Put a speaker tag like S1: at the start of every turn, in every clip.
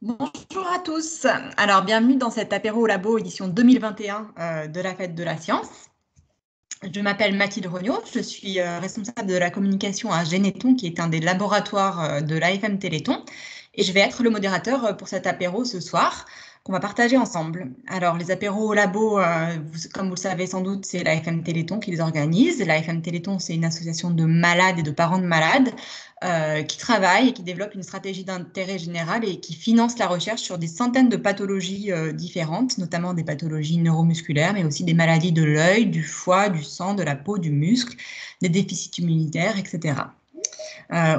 S1: Bonjour à tous. Alors, bienvenue dans cet apéro au labo édition 2021 de la Fête de la Science. Je m'appelle Mathilde Regnault, je suis responsable de la communication à Généton, qui est un des laboratoires de l'AFM Téléthon. Et je vais être le modérateur pour cet apéro ce soir, qu'on va partager ensemble. Alors, les apéros au labo, comme vous le savez sans doute, c'est l'AFM Téléthon qui les organise. L'AFM Téléthon, c'est une association de malades et de parents de malades qui travaille et qui développe une stratégie d'intérêt général et qui finance la recherche sur des centaines de pathologies différentes, notamment des pathologies neuromusculaires, mais aussi des maladies de l'œil, du foie, du sang, de la peau, du muscle, des déficits immunitaires, etc.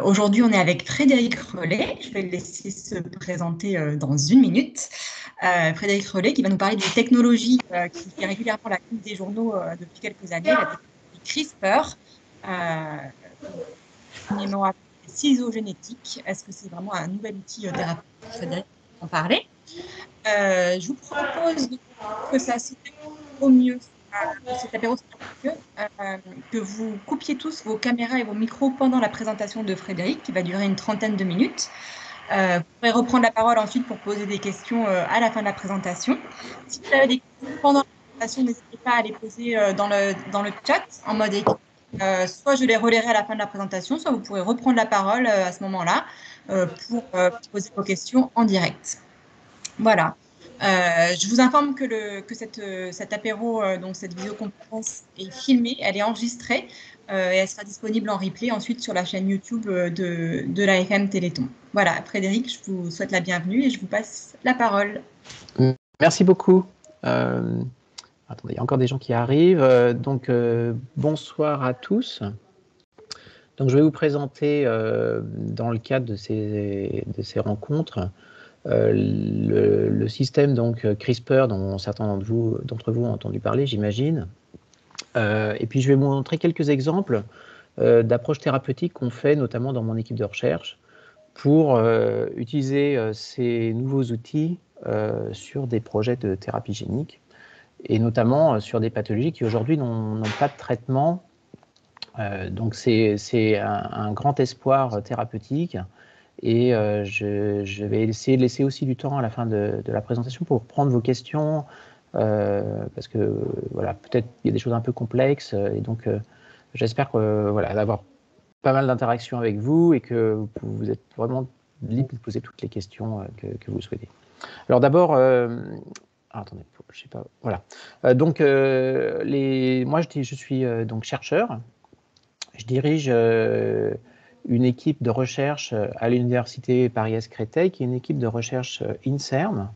S1: Aujourd'hui, on est avec Frédéric Relais. Je vais le laisser se présenter dans une minute. Frédéric Relais qui va nous parler d'une technologie qui fait régulièrement la une des journaux depuis quelques années, la technologie CRISPR, communément appelée ciseaux génétiques. Est-ce que c'est vraiment un nouvel outil thérapeutique? Frédéric va en parler. Je vous propose que ça se fait au mieux, que cet apéro soit au mieux, que vous coupiez tous vos caméras et vos micros pendant la présentation de Frédéric, qui va durer une trentaine de minutes. Vous pourrez reprendre la parole ensuite pour poser des questions à la fin de la présentation. Si vous avez des questions pendant la présentation, n'hésitez pas à les poser dans le chat en mode écrit. Soit je les relayerai à la fin de la présentation, soit vous pourrez reprendre la parole à ce moment-là pour poser vos questions en direct. Voilà. Je vous informe que cet apéro, donc cette vidéoconférence est filmée, elle est enregistrée et elle sera disponible en replay ensuite sur la chaîne YouTube de l'AFM Téléthon. Voilà, Frédéric, je vous souhaite la bienvenue et je vous passe la parole.
S2: Merci beaucoup. Attendez, il y a encore des gens qui arrivent. Bonsoir à tous. Donc, je vais vous présenter, dans le cadre de ces rencontres, le système donc, CRISPR dont certains d'entre vous ont entendu parler, j'imagine. Et puis, je vais vous montrer quelques exemples d'approches thérapeutiques qu'on fait, notamment dans mon équipe de recherche, pour utiliser ces nouveaux outils sur des projets de thérapie génique, et notamment sur des pathologies qui aujourd'hui n'ont pas de traitement. Donc c'est un grand espoir thérapeutique, et je vais essayer de laisser aussi du temps à la fin de la présentation pour prendre vos questions, parce que voilà, peut-être il y a des choses un peu complexes, et donc j'espère que voilà, d'avoir pas mal d'interactions avec vous et que vous êtes vraiment libre de poser toutes les questions que vous souhaitez. Alors d'abord, attendez, je sais pas, voilà. Moi je suis donc chercheur. Je dirige une équipe de recherche à l'université Paris-Est-Créteil, qui est une équipe de recherche INSERM,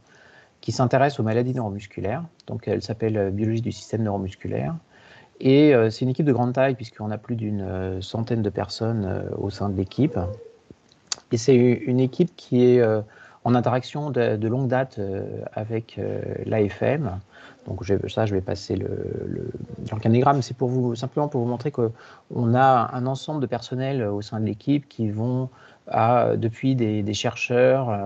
S2: qui s'intéresse aux maladies neuromusculaires. Donc elle s'appelle Biologie du système neuromusculaire. Et c'est une équipe de grande taille, puisqu'on a plus d'une centaine de personnes au sein de l'équipe. Et c'est une équipe qui est en interaction de longue date avec l'AFM. Donc je vais passer l'organigramme. C'est simplement pour vous montrer qu'on a un ensemble de personnels au sein de l'équipe qui vont depuis des chercheurs,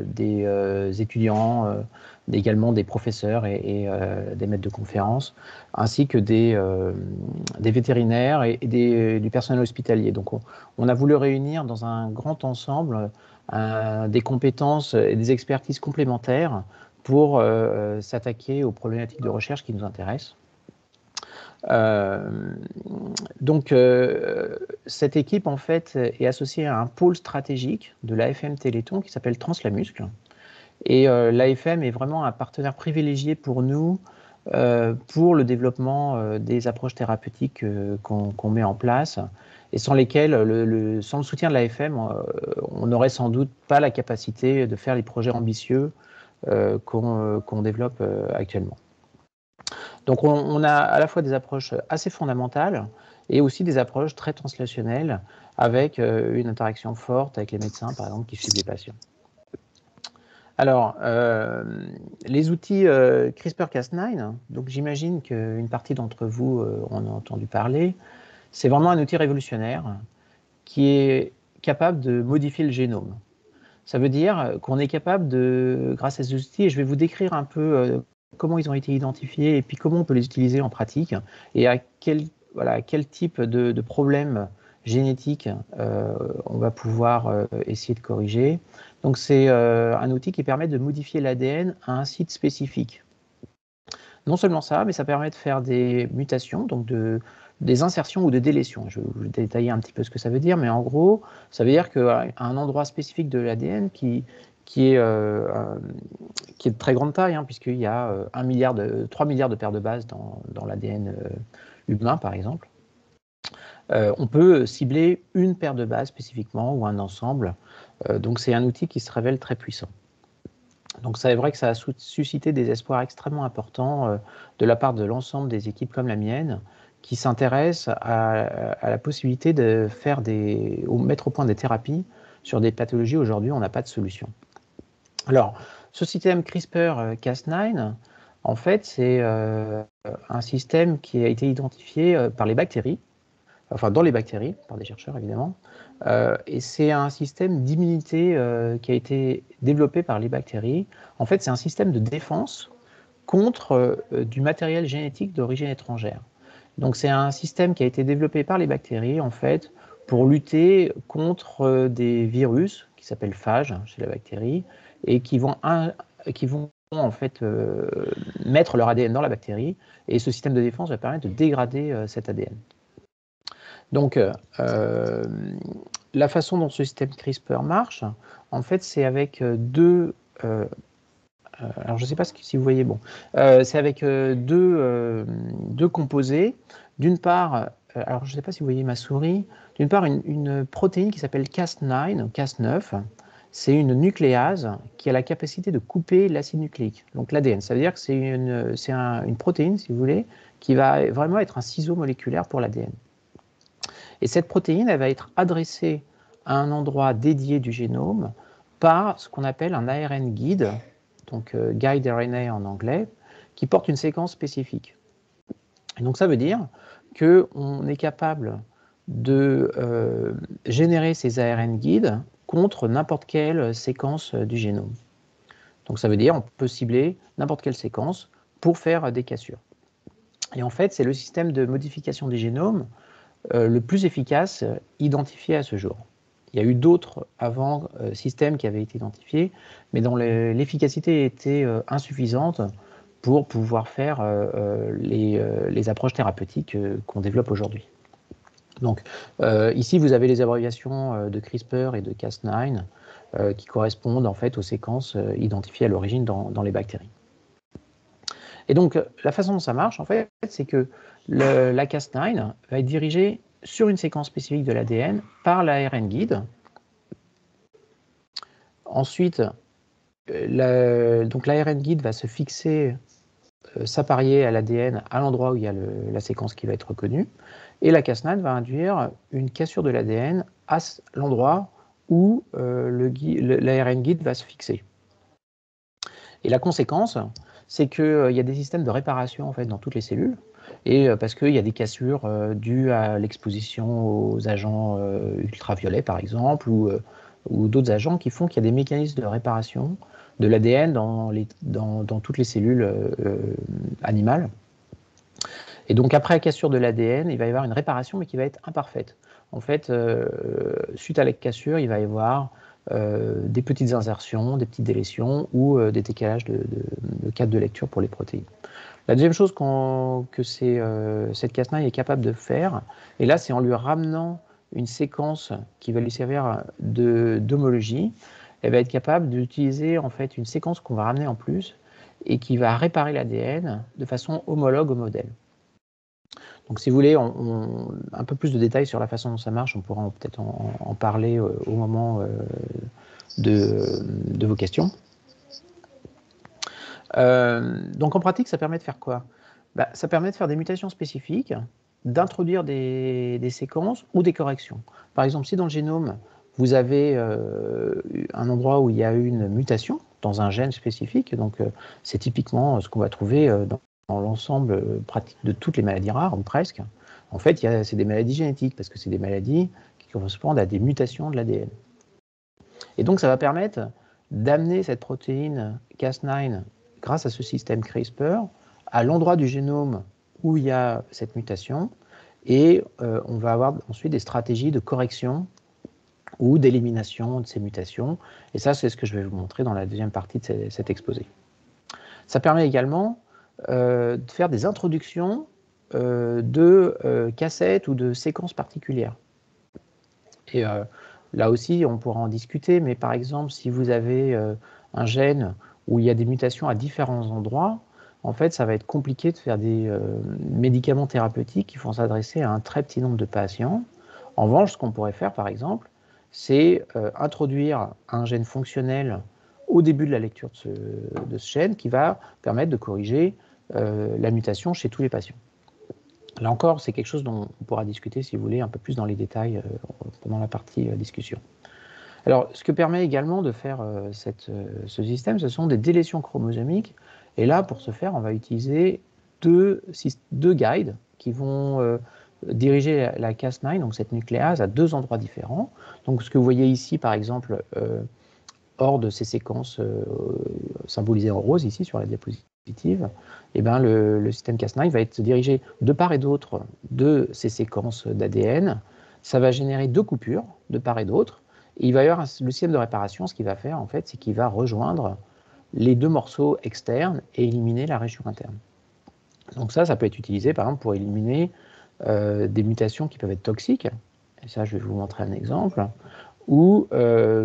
S2: des étudiants, également des professeurs et des maîtres de conférences, ainsi que des vétérinaires et du personnel hospitalier. Donc on a voulu réunir dans un grand ensemble des compétences et des expertises complémentaires pour s'attaquer aux problématiques de recherche qui nous intéressent. Cette équipe en fait est associée à un pôle stratégique de l'AFM Téléthon qui s'appelle Translamuscle. Et l'AFM est vraiment un partenaire privilégié pour nous pour le développement des approches thérapeutiques qu'on met en place, et sans lesquelles, sans le soutien de l'AFM, on n'aurait sans doute pas la capacité de faire les projets ambitieux qu'on développe actuellement. Donc on a à la fois des approches assez fondamentales et aussi des approches très translationnelles, avec une interaction forte avec les médecins, par exemple, qui suivent les patients. Alors, les outils CRISPR-Cas9, donc j'imagine qu'une partie d'entre vous en a entendu parler. C'est vraiment un outil révolutionnaire qui est capable de modifier le génome. Ça veut dire qu'on est capable grâce à ces outils, et je vais vous décrire un peu comment ils ont été identifiés et puis comment on peut les utiliser en pratique, et à quel type de problèmes génétique, on va pouvoir essayer de corriger. Donc c'est un outil qui permet de modifier l'ADN à un site spécifique. Non seulement ça, mais ça permet de faire des mutations, donc des insertions ou des délétions. Je vais vous détailler un petit peu ce que ça veut dire, mais en gros, ça veut dire qu'à un endroit spécifique de l'ADN qui est de très grande taille, hein, puisqu'il y a 3 milliards de paires de bases dans l'ADN humain, par exemple, on peut cibler une paire de bases spécifiquement ou un ensemble. Donc c'est un outil qui se révèle très puissant. Donc c'est vrai que ça a suscité des espoirs extrêmement importants de la part de l'ensemble des équipes comme la mienne, qui s'intéressent à la possibilité de faire ou mettre au point des thérapies sur des pathologies où aujourd'hui on n'a pas de solution. Alors, ce système CRISPR-Cas9, en fait, c'est un système qui a été identifié par les bactéries, enfin dans les bactéries, par des chercheurs évidemment, et c'est un système d'immunité qui a été développé par les bactéries. En fait, c'est un système de défense contre du matériel génétique d'origine étrangère. Donc c'est un système qui a été développé par les bactéries, en fait, pour lutter contre des virus qui s'appellent phages chez la bactérie et qui vont en fait mettre leur ADN dans la bactérie, et ce système de défense va permettre de dégrader cet ADN. Donc, la façon dont ce système CRISPR marche, en fait, c'est avec alors je ne sais pas si vous voyez, bon, c'est avec deux composés. D'une part, alors je ne sais pas si vous voyez ma souris, d'une part une protéine qui s'appelle Cas9, c'est une nucléase qui a la capacité de couper l'acide nucléique, donc l'ADN. Ça veut dire que c'est une protéine, si vous voulez, qui va vraiment être un ciseau moléculaire pour l'ADN. Et cette protéine, elle va être adressée à un endroit dédié du génome par ce qu'on appelle un ARN guide, donc guide RNA en anglais, qui porte une séquence spécifique. Et donc ça veut dire qu'on est capable de générer ces ARN guides contre n'importe quelle séquence du génome. Donc ça veut dire qu'on peut cibler n'importe quelle séquence pour faire des cassures. Et en fait, c'est le système de modification des génomes le plus efficace identifié à ce jour. Il y a eu d'autres avant systèmes qui avaient été identifiés, mais dont l'efficacité était insuffisante pour pouvoir faire les approches thérapeutiques qu'on développe aujourd'hui. Donc ici, vous avez les abréviations de CRISPR et de Cas9 qui correspondent en fait aux séquences identifiées à l'origine dans les bactéries. Et donc, la façon dont ça marche, en fait, c'est que la Cas9 va être dirigée sur une séquence spécifique de l'ADN par l'ARN guide. Ensuite, donc l'ARN guide va se fixer, s'apparier à l'ADN à l'endroit où il y a la séquence qui va être reconnue, et la Cas9 va induire une cassure de l'ADN à l'endroit où l'ARN guide va se fixer. Et la conséquence, c'est qu'il y a des systèmes de réparation en fait, dans toutes les cellules, et parce qu'il y a des cassures dues à l'exposition aux agents ultraviolets, par exemple, ou d'autres agents qui font qu'il y a des mécanismes de réparation de l'ADN dans toutes les cellules animales. Et donc, après la cassure de l'ADN, il va y avoir une réparation, mais qui va être imparfaite. En fait, suite à la cassure, il va y avoir des petites insertions, des petites délétions ou des décalages de cadre de lecture pour les protéines. La deuxième chose que cette Cas9 est capable de faire, et là c'est en lui ramenant une séquence qui va lui servir d'homologie, elle va être capable d'utiliser en fait une séquence qu'on va ramener en plus et qui va réparer l'ADN de façon homologue au modèle. Donc si vous voulez un peu plus de détails sur la façon dont ça marche, on pourra peut-être en parler au moment de vos questions. Donc en pratique, ça permet de faire quoi? Ça permet de faire des mutations spécifiques, d'introduire des séquences ou des corrections. Par exemple, si dans le génome, vous avez un endroit où il y a une mutation dans un gène spécifique, donc c'est typiquement ce qu'on va trouver dans l'ensemble pratique de toutes les maladies rares, ou presque. En fait, c'est des maladies génétiques, parce que c'est des maladies qui correspondent à des mutations de l'ADN. Et donc, ça va permettre d'amener cette protéine Cas9, grâce à ce système CRISPR, à l'endroit du génome où il y a cette mutation, Et on va avoir ensuite des stratégies de correction ou d'élimination de ces mutations. Et ça, c'est ce que je vais vous montrer dans la deuxième partie de cet exposé. Ça permet également de faire des introductions de cassettes ou de séquences particulières. Et là aussi, on pourra en discuter, mais par exemple, si vous avez un gène où il y a des mutations à différents endroits, en fait, ça va être compliqué de faire des médicaments thérapeutiques qui vont s'adresser à un très petit nombre de patients. En revanche, ce qu'on pourrait faire, par exemple, c'est introduire un gène fonctionnel au début de la lecture de ce gène qui va permettre de corriger la mutation chez tous les patients. Là encore, c'est quelque chose dont on pourra discuter, si vous voulez, un peu plus dans les détails pendant la partie discussion. Alors, ce que permet également de faire ce système, ce sont des délétions chromosomiques. Et là, pour ce faire, on va utiliser deux guides qui vont diriger la Cas9, donc cette nucléase, à deux endroits différents. Donc, ce que vous voyez ici, par exemple, hors de ces séquences symbolisées en rose, ici, sur la diapositive, eh ben, le système Cas9 va être dirigé de part et d'autre de ces séquences d'ADN. Ça va générer deux coupures, de part et d'autre. Et il va y avoir le système de réparation, ce qu'il va faire, en fait, c'est qu'il va rejoindre les deux morceaux externes et éliminer la région interne. Donc ça peut être utilisé, par exemple, pour éliminer des mutations qui peuvent être toxiques. Et ça, je vais vous montrer un exemple. Ou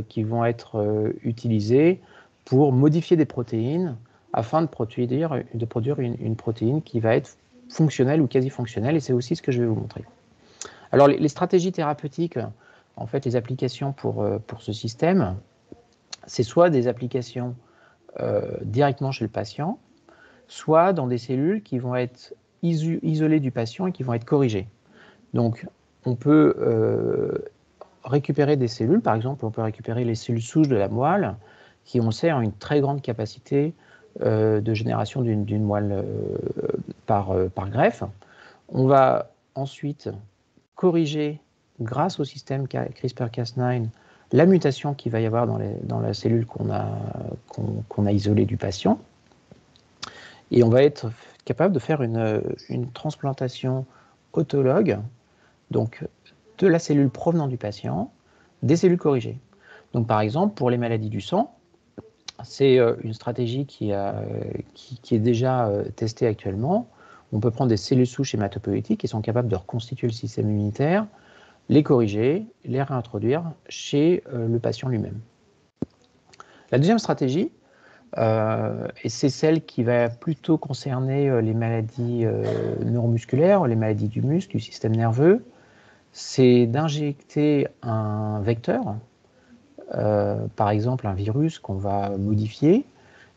S2: qui vont être utilisées pour modifier des protéines afin de produire une protéine qui va être fonctionnelle ou quasi fonctionnelle, et c'est aussi ce que je vais vous montrer. Alors les stratégies thérapeutiques, en fait les applications pour ce système, c'est soit des applications directement chez le patient, soit dans des cellules qui vont être isolées du patient et qui vont être corrigées. Donc on peut récupérer des cellules, par exemple, on peut récupérer les cellules souches de la moelle, qui, on le sait, ont une très grande capacité de génération d'une moelle par greffe. On va ensuite corriger, grâce au système CRISPR-Cas9, la mutation qu'il va y avoir dans la cellule qu'on a isolée du patient. Et on va être capable de faire une transplantation autologue, donc de la cellule provenant du patient, des cellules corrigées. Donc par exemple, pour les maladies du sang, c'est une stratégie qui est déjà testée actuellement. On peut prendre des cellules souches hématopoïétiques qui sont capables de reconstituer le système immunitaire, les corriger, les réintroduire chez le patient lui-même. La deuxième stratégie, et c'est celle qui va plutôt concerner les maladies neuromusculaires, les maladies du muscle, du système nerveux, c'est d'injecter un vecteur, par exemple un virus qu'on va modifier,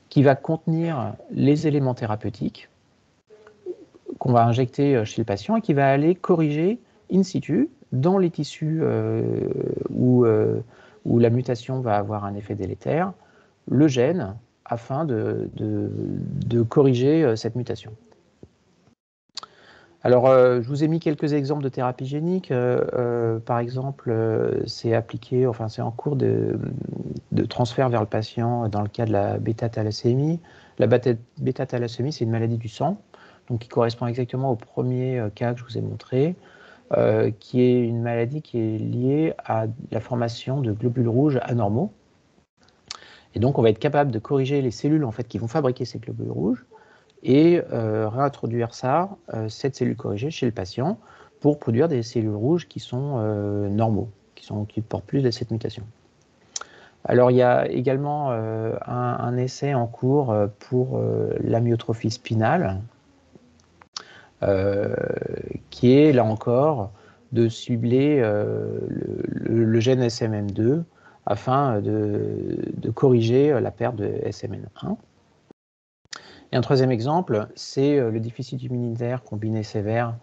S2: qui va contenir les éléments thérapeutiques qu'on va injecter chez le patient et qui va aller corriger in situ dans les tissus où la mutation va avoir un effet délétère, le gène afin de corriger cette mutation. Alors, je vous ai mis quelques exemples de thérapie génique. Par exemple, c'est appliqué, enfin, c'est en cours de transfert vers le patient dans le cas de la bêta-thalassémie. La bêta-thalassémie, c'est une maladie du sang, donc qui correspond exactement au premier cas que je vous ai montré, qui est une maladie qui est liée à la formation de globules rouges anormaux. Et donc, on va être capable de corriger les cellules en fait, qui vont fabriquer ces globules rouges, et réintroduire cette cellule corrigée chez le patient pour produire des cellules rouges qui sont normaux, qui ne portent plus de cette mutation. Alors il y a également un essai en cours pour l'amyotrophie spinale, qui est là encore de cibler le gène SMN2 afin de corriger la perte de SMN1. Et un troisième exemple, c'est le déficit immunitaire combiné sévère,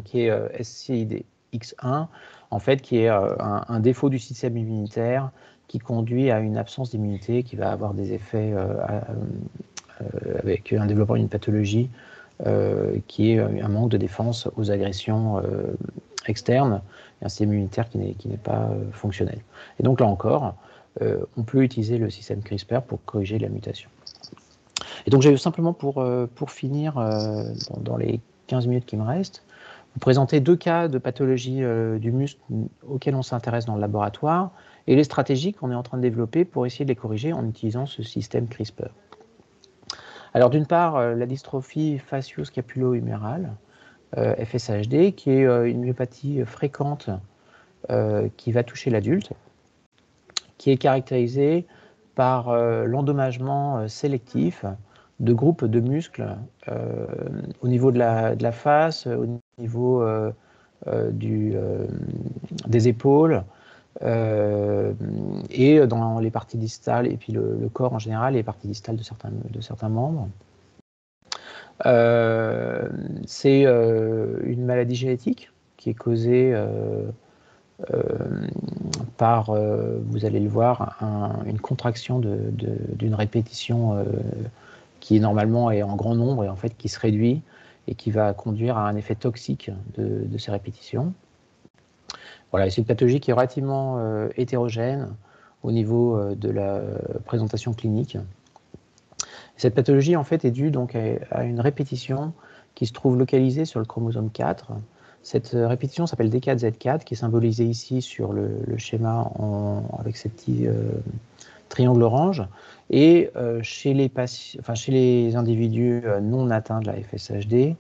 S2: qui est SCIDX1, en fait, qui est un défaut du système immunitaire qui conduit à une absence d'immunité, qui va avoir des effets avec un développement d'une pathologie qui est un manque de défense aux agressions externes, et un système immunitaire qui n'est pas fonctionnel. Et donc là encore, on peut utiliser le système CRISPR pour corriger la mutation. Et donc, j'ai simplement pour finir, dans les 15 minutes qui me restent, vous présenter 2 cas de pathologie du muscle auxquels on s'intéresse dans le laboratoire et les stratégies qu'on est en train de développer pour essayer de les corriger en utilisant ce système CRISPR. Alors d'une part, la dystrophie facio-scapulo-humérale, FSHD, qui est une myopathie fréquente qui va toucher l'adulte, qui est caractérisée par l'endommagement sélectif de groupes de muscles au niveau de la face, au niveau des épaules, et dans les parties distales, et puis le corps en général, et les parties distales de certains membres. C'est une maladie génétique qui est causée par, vous allez le voir, une contraction d'une répétition qui normalement est en grand nombre et en fait qui se réduit et qui va conduire à un effet toxique de ces répétitions. Voilà, c'est une pathologie qui est relativement hétérogène au niveau de la présentation clinique. Cette pathologie, en fait, est due donc à une répétition qui se trouve localisée sur le chromosome 4. Cette répétition s'appelle D4Z4, qui est symbolisée ici sur le schéma avec ces petits triangles orange. Et chez les individus non atteints de la FSHD,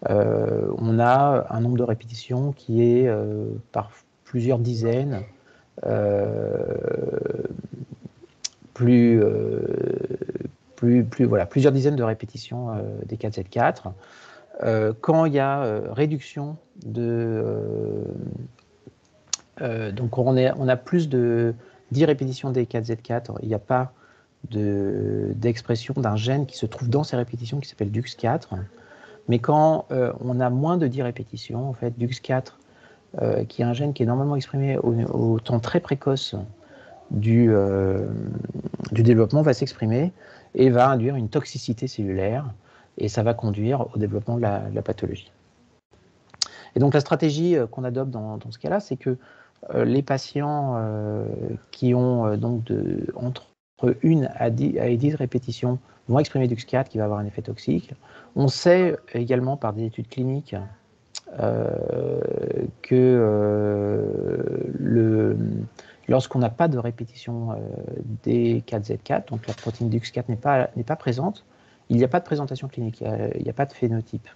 S2: on a un nombre de répétitions qui est par plusieurs dizaines, plusieurs dizaines de répétitions des 4Z4. Quand il y a réduction donc on a plus de 10 répétitions des 4Z4, il n'y a pas d'expression d'un gène qui se trouve dans ces répétitions qui s'appelle DUX4. Mais quand on a moins de 10 répétitions, en fait, DUX4, qui est un gène qui est normalement exprimé au temps très précoce du développement, va s'exprimer et va induire une toxicité cellulaire, et ça va conduire au développement de la pathologie. Et donc la stratégie qu'on adopte dans ce cas-là, c'est que les patients qui ont donc entre 1 à 10 répétitions vont exprimer DUX4 qui va avoir un effet toxique. On sait également par des études cliniques que lorsqu'on n'a pas de répétition des 4Z4, donc la protéine DUX4 n'est pas présente, il n'y a pas de présentation clinique, il n'y a pas de phénotype.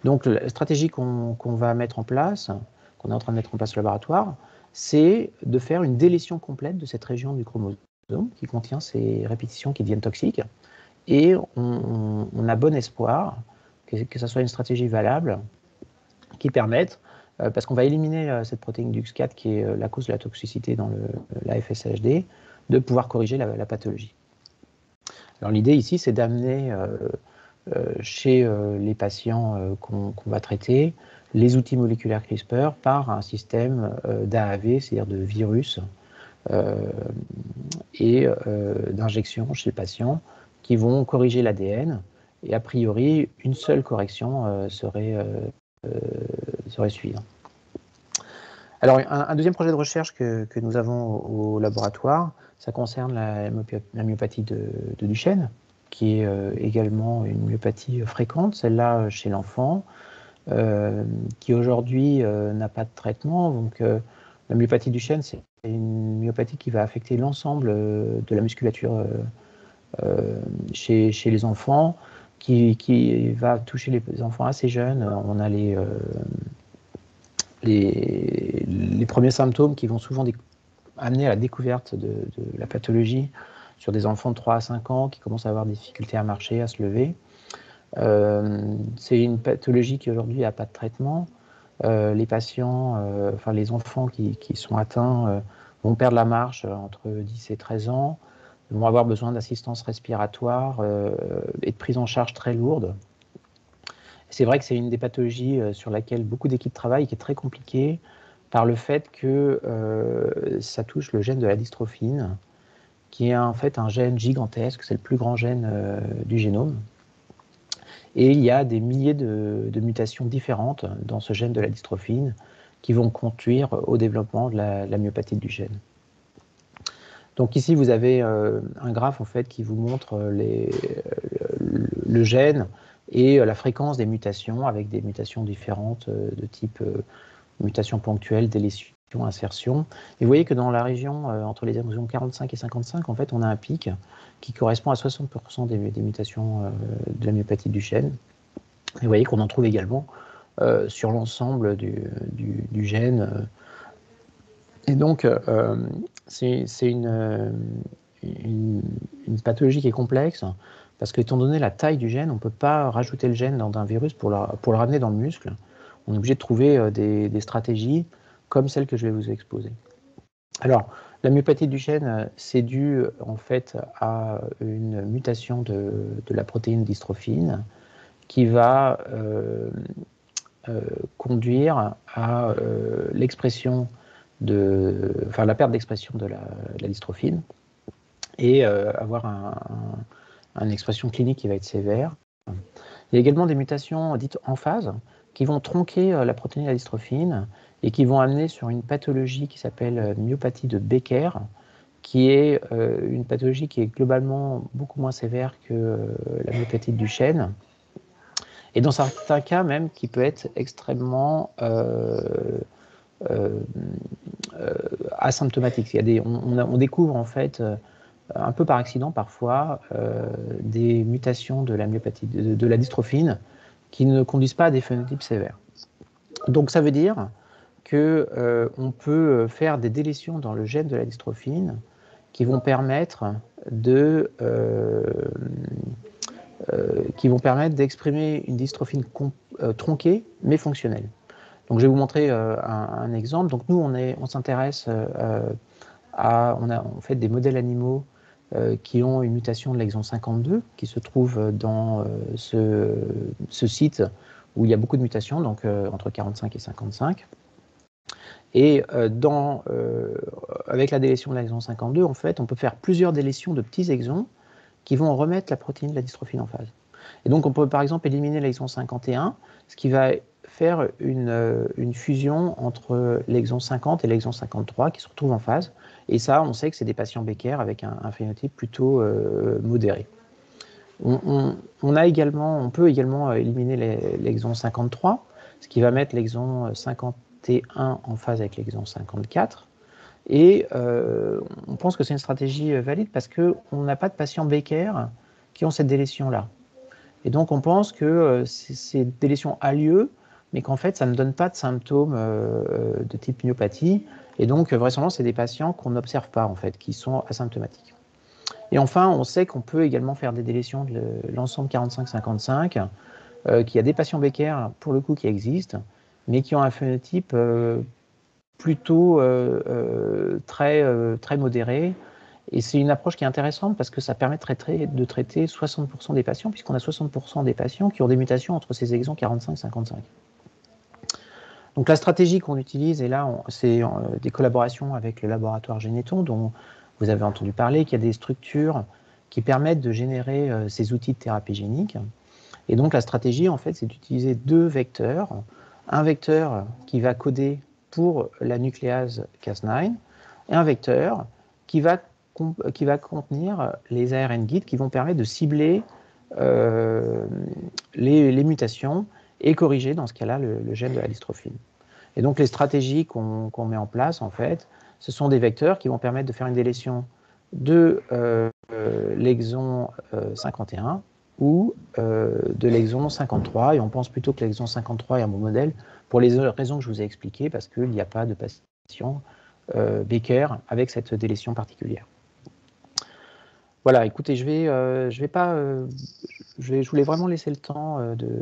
S2: Donc la stratégie qu'on va mettre en place, qu'on est en train de mettre en place au laboratoire, c'est de faire une délétion complète de cette région du chromosome qui contient ces répétitions qui deviennent toxiques. Et on a bon espoir que ça soit une stratégie valable qui permette, parce qu'on va éliminer cette protéine DUX4 qui est la cause de la toxicité dans la FSHD, de pouvoir corriger la pathologie. Alors l'idée ici, c'est d'amener chez les patients qu'on va traiter les outils moléculaires CRISPR par un système d'AAV, c'est-à-dire de virus et d'injection chez le patient qui vont corriger l'ADN, et a priori, une seule correction serait suffisante. Alors, un deuxième projet de recherche que nous avons au laboratoire, ça concerne la myopathie de Duchenne, qui est également une myopathie fréquente, celle-là chez l'enfant, qui aujourd'hui n'a pas de traitement. Donc, la myopathie de Duchenne, c'est une myopathie qui va affecter l'ensemble de la musculature chez les enfants, qui va toucher les enfants assez jeunes. On a les premiers symptômes qui vont souvent amener à la découverte de la pathologie sur des enfants de 3 à 5 ans qui commencent à avoir des difficultés à marcher, à se lever. C'est une pathologie qui aujourd'hui n'a pas de traitement. Les patients, les enfants qui sont atteints vont perdre la marche entre 10 et 13 ans, vont avoir besoin d'assistance respiratoire et de prise en charge très lourde. C'est vrai que c'est une des pathologies sur laquelle beaucoup d'équipes travaillent, qui est très compliquée par le fait que ça touche le gène de la dystrophine, qui est en fait un gène gigantesque, c'est le plus grand gène du génome. Et il y a des milliers de mutations différentes dans ce gène de la dystrophine qui vont conduire au développement de la myopathie de Duchenne. Donc ici, vous avez un graphe en fait qui vous montre le gène et la fréquence des mutations avec des mutations différentes de type mutations ponctuelles, délétion, insertion. Et vous voyez que dans la région entre les exons 45 et 55, en fait, on a un pic qui correspond à 60% des mutations de la myopathie de Duchenne. Et vous voyez qu'on en trouve également sur l'ensemble du gène. Et donc, c'est une pathologie qui est complexe, parce qu'étant donné la taille du gène, on ne peut pas rajouter le gène dans un virus pour le ramener dans le muscle. On est obligé de trouver des stratégies comme celles que je vais vous exposer. Alors, la myopathie du gène, c'est dû en fait à une mutation de la protéine dystrophine qui va conduire à l'expression la perte d'expression de la dystrophine et avoir une expression clinique qui va être sévère. Il y a également des mutations dites en phase qui vont tronquer la protéine de la dystrophine et qui vont amener sur une pathologie qui s'appelle myopathie de Becker, qui est une pathologie qui est globalement beaucoup moins sévère que la myopathie de Duchenne, et dans certains cas même qui peut être extrêmement asymptomatique. On découvre en fait un peu par accident parfois des mutations de la myopathie de la dystrophine qui ne conduisent pas à des phénotypes sévères. Donc ça veut dire que on peut faire des délétions dans le gène de la dystrophine qui vont permettre d'exprimer une dystrophine tronquée mais fonctionnelle. Donc je vais vous montrer un exemple. Donc nous on s'intéresse on a en fait des modèles animaux qui ont une mutation de l'exon 52 qui se trouve dans ce site où il y a beaucoup de mutations, donc entre 45 et 55. Et avec la délétion de l'exon 52, en fait, on peut faire plusieurs délétions de petits exons qui vont remettre la protéine de la dystrophine en phase. Et donc on peut par exemple éliminer l'exon 51, ce qui va faire une fusion entre l'exon 50 et l'exon 53 qui se retrouvent en phase. Et ça, on sait que c'est des patients Becker avec un phénotype plutôt modéré. On peut également éliminer l'exon 53, ce qui va mettre l'exon 51 en phase avec l'exon 54. Et on pense que c'est une stratégie valide parce qu'on n'a pas de patients Becker qui ont cette délétion-là. Et donc on pense que cette délétion a lieu, mais qu'en fait ça ne donne pas de symptômes de type myopathie. Et donc vraisemblablement c'est des patients qu'on n'observe pas en fait, qui sont asymptomatiques. Et enfin, on sait qu'on peut également faire des délétions de l'ensemble 45-55, qu'il y a des patients Becker, pour le coup, qui existent, mais qui ont un phénotype plutôt très modéré. Et c'est une approche qui est intéressante parce que ça permet de traiter 60% des patients, puisqu'on a 60% des patients qui ont des mutations entre ces exons 45-55. Donc la stratégie qu'on utilise, et là, c'est des collaborations avec le laboratoire Généton, dont vous avez entendu parler, qu'il y a des structures qui permettent de générer ces outils de thérapie génique. Et donc la stratégie, en fait, c'est d'utiliser deux vecteurs. Un vecteur qui va coder pour la nucléase Cas9 et un vecteur qui va contenir les ARN guides qui vont permettre de cibler les mutations et corriger, dans ce cas-là, le gène de la dystrophine. Et donc les stratégies qu'on met en place, en fait, ce sont des vecteurs qui vont permettre de faire une délétion de l'exon 51 ou de l'exon 53, et on pense plutôt que l'exon 53 est un bon modèle pour les raisons que je vous ai expliquées, parce qu'il n'y a pas de patient Becker avec cette délétion particulière. Voilà, écoutez, je voulais vraiment laisser le temps de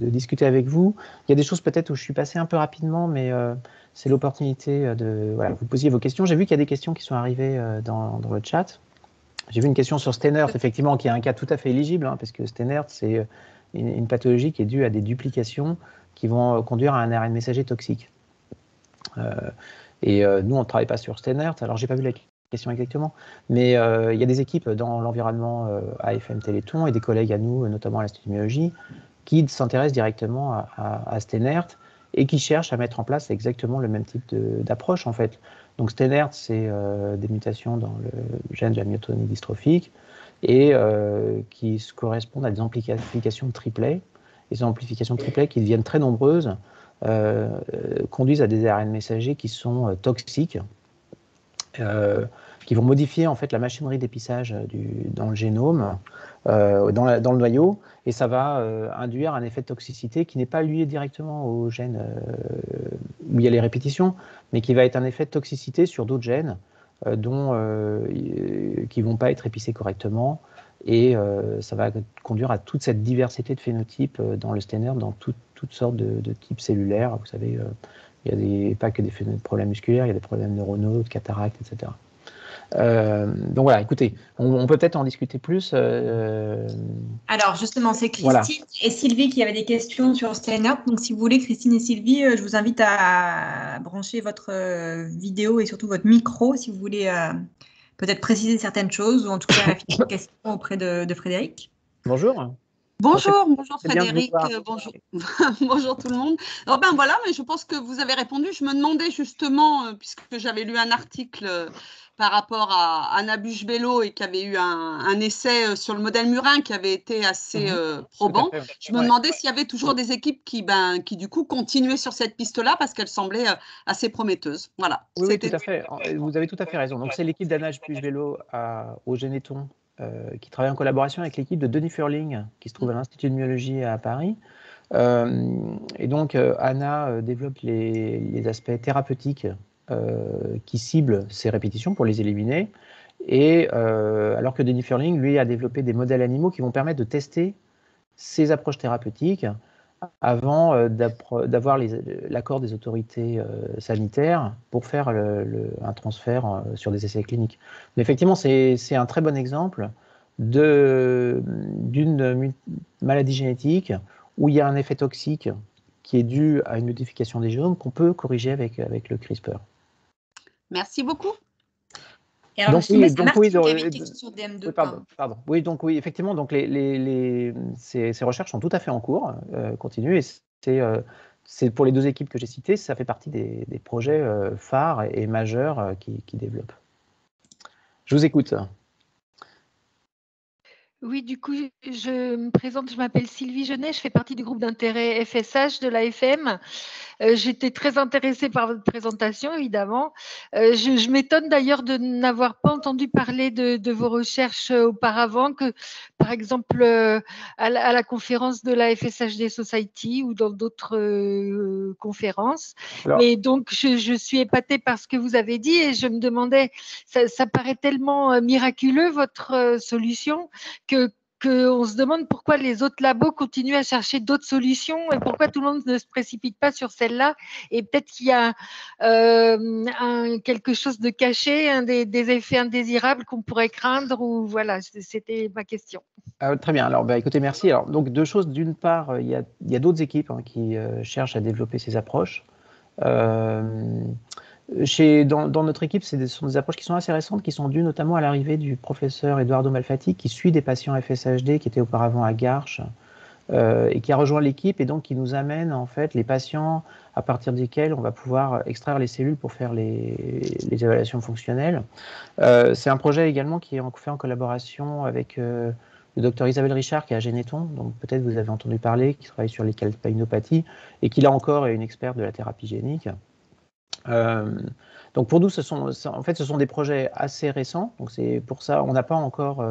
S2: discuter avec vous. Il y a des choses peut-être où je suis passé un peu rapidement, mais c'est l'opportunité vous posiez vos questions. J'ai vu qu'il y a des questions qui sont arrivées dans le chat. J'ai vu une question sur Steinert, effectivement, qui est un cas tout à fait éligible, parce que Steinert, c'est une pathologie qui est due à des duplications qui vont conduire à un ARN messager toxique. Nous, on ne travaille pas sur Steinert, alors j'ai pas vu la question exactement, mais il y a des équipes dans l'environnement AFM Téléthon et des collègues à nous, notamment à l'Institut de myologie, qui s'intéressent directement à Steinert et qui cherchent à mettre en place exactement le même type d'approche, en fait. Donc Steinert, c'est des mutations dans le gène de la myotonie dystrophique. et qui correspondent à des amplifications de triplet. Et ces amplifications de triplet qui deviennent très nombreuses conduisent à des ARN messagers qui sont toxiques, qui vont modifier en fait la machinerie d'épissage dans le génome, dans le noyau, et ça va induire un effet de toxicité qui n'est pas lié directement au gène où il y a les répétitions, mais qui va être un effet de toxicité sur d'autres gènes qui ne vont pas être épicés correctement, et ça va conduire à toute cette diversité de phénotypes dans le Steiner, dans toutes sortes de types cellulaires. Vous savez, il n'y a pas que des problèmes musculaires, il y a des problèmes neuronaux, de cataractes, etc. Donc voilà, écoutez, on peut peut-être en discuter plus.
S1: Alors justement, c'est Christine
S2: Voilà.
S1: et Sylvie qui avaient des questions sur Steiner. Donc si vous voulez, Christine et Sylvie, je vous invite à brancher votre vidéo et surtout votre micro si vous voulez peut-être préciser certaines choses ou en tout cas afficher une question auprès de Frédéric.
S2: Bonjour.
S3: Bonjour
S2: C'est bien de vous
S3: Frédéric,
S2: voir.
S3: bonjour. Bonjour tout le monde. Alors ben voilà, mais je pense que vous avez répondu. Je me demandais justement, puisque j'avais lu un article par rapport à Anna Bush-Bello et qui avait eu un essai sur le modèle murin qui avait été assez probant. Je me demandais s'il y avait toujours des équipes qui du coup continuaient sur cette piste-là parce qu'elle semblait assez prometteuse. Voilà.
S2: Oui, tout à fait. Vous avez tout à fait raison. Donc c'est l'équipe d'Anna Bush-Bello au Généton qui travaille en collaboration avec l'équipe de Denis Furling qui se trouve à l'Institut de myologie à Paris. Et donc Anna développe les aspects thérapeutiques qui ciblent ces répétitions pour les éliminer. Et alors que Denis Furling, lui, a développé des modèles animaux qui vont permettre de tester ces approches thérapeutiques avant d'avoir l'accord des autorités sanitaires pour faire un transfert sur des essais cliniques. Mais effectivement, c'est un très bon exemple d'une maladie génétique où il y a un effet toxique qui est dû à une modification des génomes qu'on peut corriger avec le CRISPR.
S3: Merci beaucoup.
S1: Et alors, qui avait une question sur DM2.
S2: Pardon. Oui, donc oui, effectivement, donc ces recherches sont tout à fait en cours, continuent, et c'est pour les deux équipes que j'ai citées, ça fait partie des projets phares et majeurs qui développent. Je vous écoute.
S4: Oui, du coup, je me présente, je m'appelle Sylvie Genet, je fais partie du groupe d'intérêt FSH de l'AFM. J'étais très intéressée par votre présentation, évidemment. Je m'étonne d'ailleurs de n'avoir pas entendu parler de vos recherches auparavant, que par exemple à la conférence de la FSHD Society ou dans d'autres conférences. Alors, mais donc, je suis épatée par ce que vous avez dit et je me demandais, ça paraît tellement miraculeux, votre solution, qu'on se demande pourquoi les autres labos continuent à chercher d'autres solutions et pourquoi tout le monde ne se précipite pas sur celle-là. Et peut-être qu'il y a quelque chose de caché, des effets indésirables qu'on pourrait craindre. Ou voilà, c'était ma question.
S2: Très bien. Alors, écoutez, merci. Alors, donc deux choses. D'une part, il y a d'autres équipes qui cherchent à développer ces approches. Dans notre équipe, ce sont des approches qui sont assez récentes, qui sont dues notamment à l'arrivée du professeur Eduardo Malfatti, qui suit des patients FSHD qui étaient auparavant à Garches et qui a rejoint l'équipe et donc qui nous amène en fait les patients à partir desquels on va pouvoir extraire les cellules pour faire les évaluations fonctionnelles. C'est un projet également qui est fait en collaboration avec le docteur Isabelle Richard qui est à Généton, donc peut-être vous avez entendu parler, qui travaille sur les calpainopathies et qui là encore est une experte de la thérapie génique. Donc pour nous, ce sont des projets assez récents. Donc c'est pour ça, on n'a pas encore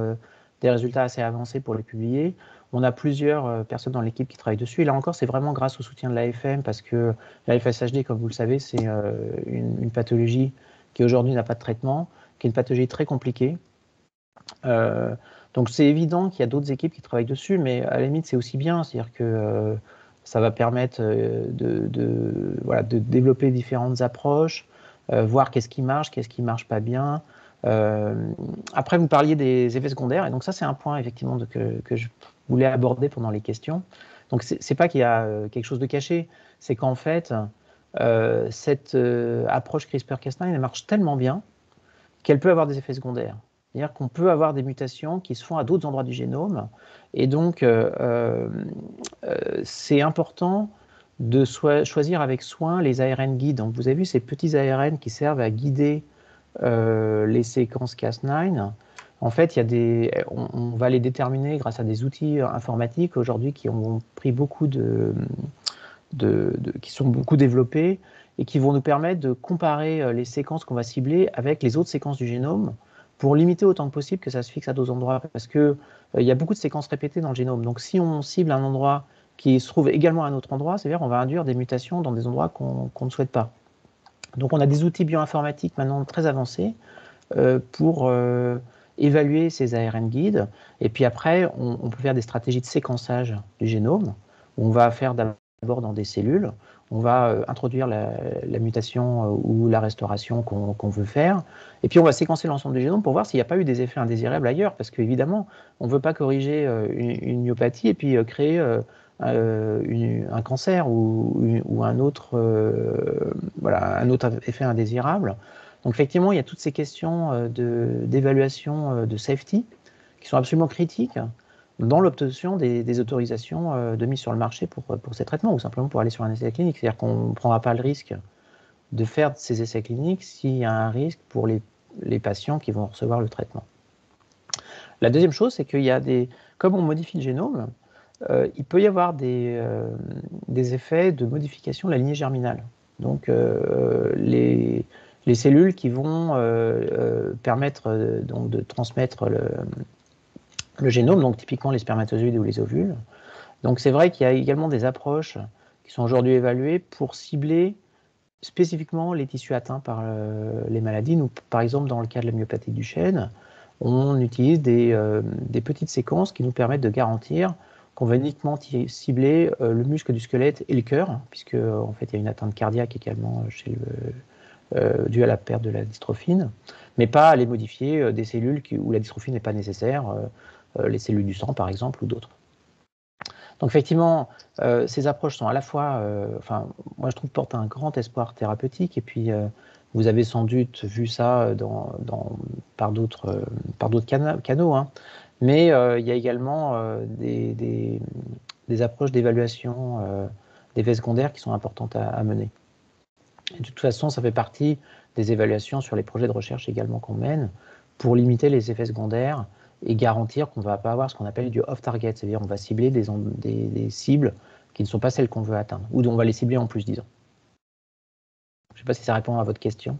S2: des résultats assez avancés pour les publier. On a plusieurs personnes dans l'équipe qui travaillent dessus. Et là encore, c'est vraiment grâce au soutien de l'AFM parce que la FSHD, comme vous le savez, c'est une pathologie qui aujourd'hui n'a pas de traitement, qui est une pathologie très compliquée. Donc c'est évident qu'il y a d'autres équipes qui travaillent dessus, mais à la limite, c'est aussi bien. C'est-à-dire que ça va permettre de développer différentes approches, voir qu'est-ce qui marche pas bien. Après, vous parliez des effets secondaires, et donc ça, c'est un point effectivement que je voulais aborder pendant les questions. Donc, c'est pas qu'il y a quelque chose de caché, c'est qu'en fait, cette approche CRISPR-Cas9, elle marche tellement bien qu'elle peut avoir des effets secondaires. C'est-à-dire qu'on peut avoir des mutations qui se font à d'autres endroits du génome. Et donc, c'est important de choisir avec soin les ARN guides. Donc, vous avez vu ces petits ARN qui servent à guider les séquences Cas9. En fait, on va les déterminer grâce à des outils informatiques aujourd'hui qui ont pris beaucoup qui sont beaucoup développés et qui vont nous permettre de comparer les séquences qu'on va cibler avec les autres séquences du génome pour limiter autant que possible que ça se fixe à d'autres endroits. Parce qu'il y a beaucoup de séquences répétées dans le génome. Donc, si on cible un endroit qui se trouve également à un autre endroit, c'est-à-dire qu'on va induire des mutations dans des endroits qu'on ne souhaite pas. Donc, on a des outils bioinformatiques maintenant très avancés pour évaluer ces ARN guides. Et puis après, on peut faire des stratégies de séquençage du génome. On va faire d'abord dans des cellules, on va introduire la mutation ou la restauration qu'on veut faire, et puis on va séquencer l'ensemble du génome pour voir s'il n'y a pas eu des effets indésirables ailleurs, parce qu'évidemment, on ne veut pas corriger une myopathie et puis créer un cancer ou un autre effet indésirable. Donc effectivement, il y a toutes ces questions d'évaluation de safety qui sont absolument critiques dans l'obtention des autorisations de mise sur le marché pour ces traitements, ou simplement pour aller sur un essai clinique. C'est-à-dire qu'on ne prendra pas le risque de faire ces essais cliniques s'il y a un risque pour les patients qui vont recevoir le traitement. La deuxième chose, c'est qu'il y a comme on modifie le génome, il peut y avoir des effets de modification de la lignée germinale. Donc les cellules qui vont permettre donc de transmettre le génome, donc typiquement les spermatozoïdes ou les ovules. Donc c'est vrai qu'il y a également des approches qui sont aujourd'hui évaluées pour cibler spécifiquement les tissus atteints par les maladies. Nous, par exemple, dans le cas de la myopathie du chêne, on utilise des petites séquences qui nous permettent de garantir qu'on va uniquement cibler le muscle du squelette et le cœur, puisque en fait il y a une atteinte cardiaque également due à la perte de la dystrophine, mais pas aller modifier des cellules où la dystrophine n'est pas nécessaire, les cellules du sang par exemple ou d'autres. Donc effectivement, ces approches sont à la fois, moi je trouve, portent un grand espoir thérapeutique, et puis vous avez sans doute vu ça par d'autres canaux, hein. Mais il y a également des approches d'évaluation des effets secondaires qui sont importantes à mener. Et de toute façon, ça fait partie des évaluations sur les projets de recherche également qu'on mène pour limiter les effets secondaires et garantir qu'on ne va pas avoir ce qu'on appelle du off-target, c'est-à-dire on va cibler des cibles qui ne sont pas celles qu'on veut atteindre, ou dont on va les cibler en plus, disons. Je ne sais pas si ça répond à votre question.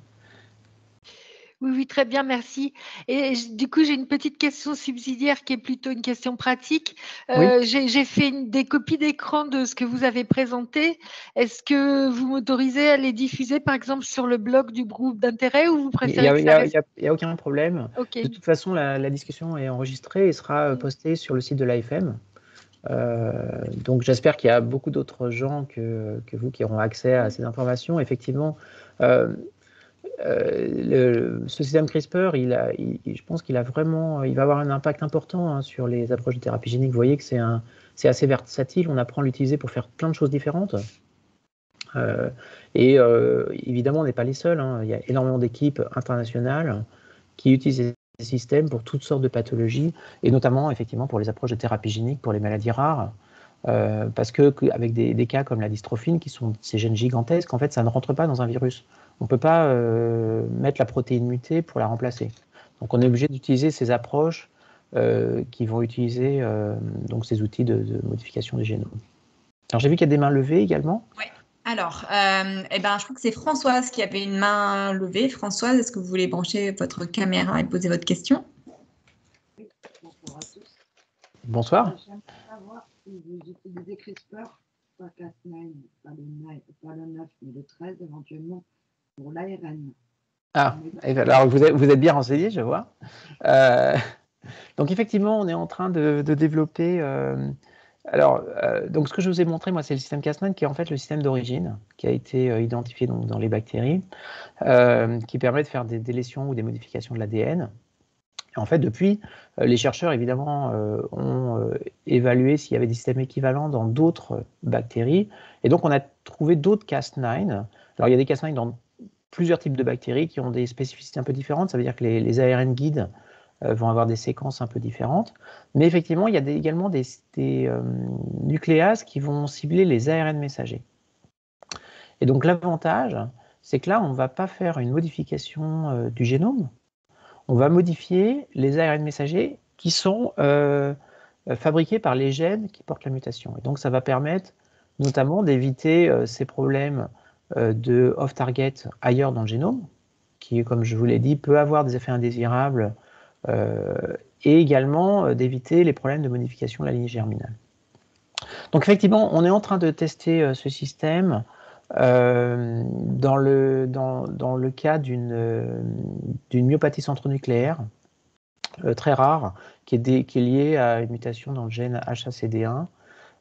S4: Oui, très bien, merci. Et du coup, j'ai une petite question subsidiaire qui est plutôt une question pratique.
S2: Oui.
S4: J'ai fait des copies d'écran de ce que vous avez présenté. Est-ce que vous m'autorisez à les diffuser, par exemple, sur le blog du groupe d'intérêt, ou vous préférez que ça reste...
S2: Il n'y a aucun problème. Okay. De toute façon, la discussion est enregistrée et sera postée sur le site de l'AFM. Donc j'espère qu'il y a beaucoup d'autres gens que vous qui auront accès à ces informations. Effectivement, ce système CRISPR, je pense qu'il va avoir un impact important sur les approches de thérapie génique. Vous voyez que c'est assez versatile, on apprend à l'utiliser pour faire plein de choses différentes. Évidemment, on n'est pas les seuls, hein. Il y a énormément d'équipes internationales qui utilisent ces systèmes pour toutes sortes de pathologies, et notamment effectivement pour les approches de thérapie génique pour les maladies rares. Parce qu'avec des cas comme la dystrophine, qui sont ces gènes gigantesques, en fait, ça ne rentre pas dans un virus. On ne peut pas mettre la protéine mutée pour la remplacer. Donc, on est obligé d'utiliser ces approches qui vont utiliser donc ces outils de modification du génome. Alors, j'ai vu qu'il y a des mains levées également.
S1: Oui. Alors, je crois que c'est Françoise qui avait une main levée. Françoise, est-ce que vous voulez brancher votre caméra et poser votre question?
S5: Bonsoir à tous.
S2: Bonsoir.
S5: J'aimerais savoir si vous utilisez CRISPR, pas Cas9, pas le 9, mais le 13 éventuellement, pour l'ARN.
S2: Ah, alors vous êtes bien renseigné, je vois. Donc effectivement, on est en train de développer... donc ce que je vous ai montré, moi, c'est le système Cas9, qui est en fait le système d'origine, qui a été identifié donc, dans les bactéries, qui permet de faire des délétions ou des modifications de l'ADN. En fait, depuis, les chercheurs, évidemment, ont évalué s'il y avait des systèmes équivalents dans d'autres bactéries. Et donc, on a trouvé d'autres Cas9. Alors, il y a des Cas9 dans plusieurs types de bactéries qui ont des spécificités un peu différentes. Ça veut dire que les ARN guides vont avoir des séquences un peu différentes. Mais effectivement, il y a également des nucléases qui vont cibler les ARN messagers. Et donc, l'avantage, c'est que là, on ne va pas faire une modification du génome. on va modifier les ARN messagers qui sont fabriqués par les gènes qui portent la mutation. Et donc, ça va permettre notamment d'éviter ces problèmes de off-target ailleurs dans le génome, qui, comme je vous l'ai dit, peut avoir des effets indésirables, et également d'éviter les problèmes de modification de la lignée germinale. Donc, effectivement, on est en train de tester ce système dans le cas d'une myopathie centronucléaire très rare, qui est liée à une mutation dans le gène HACD1.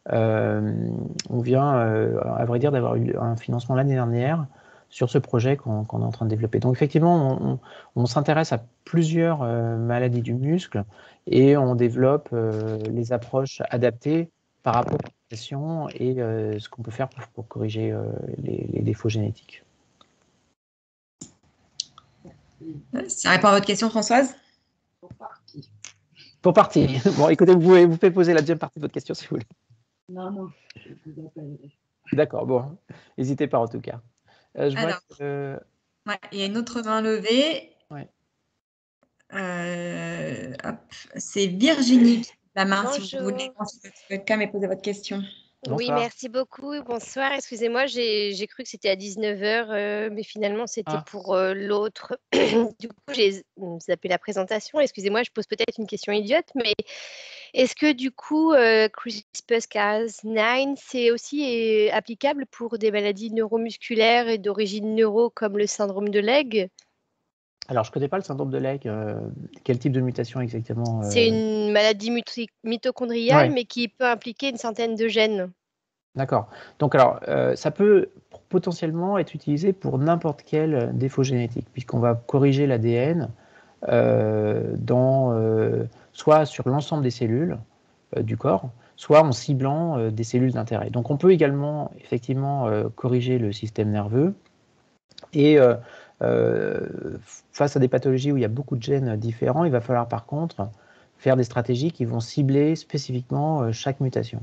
S2: On vient, à vrai dire, d'avoir eu un financement l'année dernière sur ce projet qu'on est en train de développer. Donc effectivement, on s'intéresse à plusieurs maladies du muscle et on développe les approches adaptées par rapport à la mutation et ce qu'on peut faire pour corriger les défauts génétiques.
S1: Ça répond à votre question, Françoise?
S2: Pour partie. Bon, écoutez, vous pouvez poser la deuxième partie de votre question si vous voulez.
S5: Non, je vous appellerai.
S2: D'accord, bon, n'hésitez pas en tout cas. Je vois
S1: Alors,
S2: que,
S1: ouais, il y a une autre main levée.
S2: ouais.
S1: C'est Virginie qui lève la main.
S6: Bonjour.
S1: Si vous voulez lancer votre webcam et poser votre question.
S6: Oui,
S2: Bonsoir.
S6: merci beaucoup. Bonsoir. Excusez-moi, j'ai cru que c'était à 19h, mais finalement, c'était pour l'autre. Du coup, j'ai zappé la présentation. Excusez-moi, je pose peut-être une question idiote, mais est-ce que du coup, CRISPR-Cas9, c'est aussi applicable pour des maladies neuromusculaires et d'origine neuro comme le syndrome de Legg?
S2: Alors, je ne connais pas le syndrome de Legg. Quel type de mutation exactement
S6: C'est une maladie mitochondriale,
S2: Ouais.
S6: mais qui peut impliquer une centaine de gènes.
S2: D'accord. Donc, alors, ça peut potentiellement être utilisé pour n'importe quel défaut génétique, puisqu'on va corriger l'ADN soit sur l'ensemble des cellules du corps, soit en ciblant des cellules d'intérêt. Donc, on peut également, effectivement, corriger le système nerveux. Et face à des pathologies où il y a beaucoup de gènes différents, il va falloir par contre faire des stratégies qui vont cibler spécifiquement chaque mutation.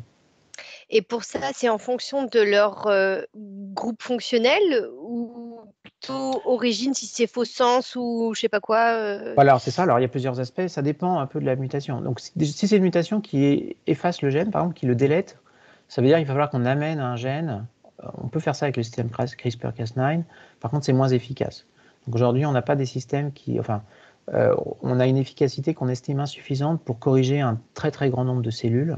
S6: Et pour ça, c'est en fonction de leur groupe fonctionnel ou plutôt origine, si c'est faux sens ou je sais pas quoi
S2: Voilà, c'est ça. Alors, il y a plusieurs aspects. Ça dépend un peu de la mutation. Donc, si c'est une mutation qui efface le gène, par exemple, qui le délète, ça veut dire qu'il va falloir qu'on amène un gène. On peut faire ça avec le système CRISPR-Cas9. Par contre, c'est moins efficace. Donc, aujourd'hui, on n'a pas des systèmes on a une efficacité qu'on estime insuffisante pour corriger un très, très grand nombre de cellules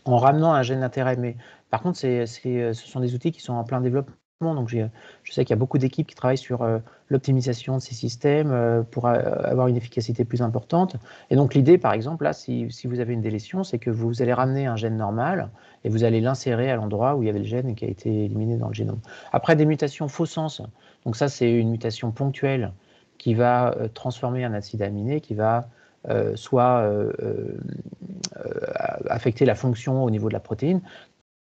S2: en ramenant un gène d'intérêt. Mais par contre, ce sont des outils qui sont en plein développement. Donc, je sais qu'il y a beaucoup d'équipes qui travaillent sur l'optimisation de ces systèmes pour avoir une efficacité plus importante. Et donc, l'idée, par exemple, là, si vous avez une délétion, c'est que vous allez ramener un gène normal et vous allez l'insérer à l'endroit où il y avait le gène qui a été éliminé dans le génome. Après, des mutations faux sens. Donc, ça, c'est une mutation ponctuelle qui va transformer un acide aminé, qui va affecter la fonction au niveau de la protéine.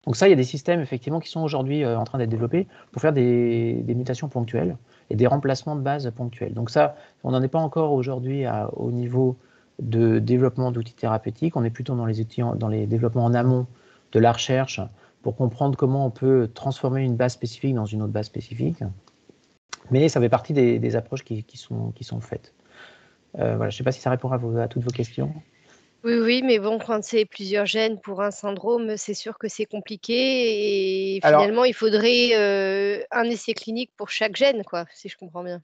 S2: Donc ça, il y a des systèmes effectivement qui sont aujourd'hui en train d'être développés pour faire des mutations ponctuelles et des remplacements de base ponctuels. Donc ça, on n'en est pas encore aujourd'hui au niveau de développement d'outils thérapeutiques. On est plutôt dans les développements en amont de la recherche pour comprendre comment on peut transformer une base spécifique dans une autre base spécifique. Mais ça fait partie des approches qui sont faites. Voilà, je ne sais pas si ça répond à toutes vos questions.
S6: Oui, mais bon, quand c'est plusieurs gènes pour un syndrome, c'est sûr que c'est compliqué et finalement, il faudrait un essai clinique pour chaque gène, quoi, si je comprends bien.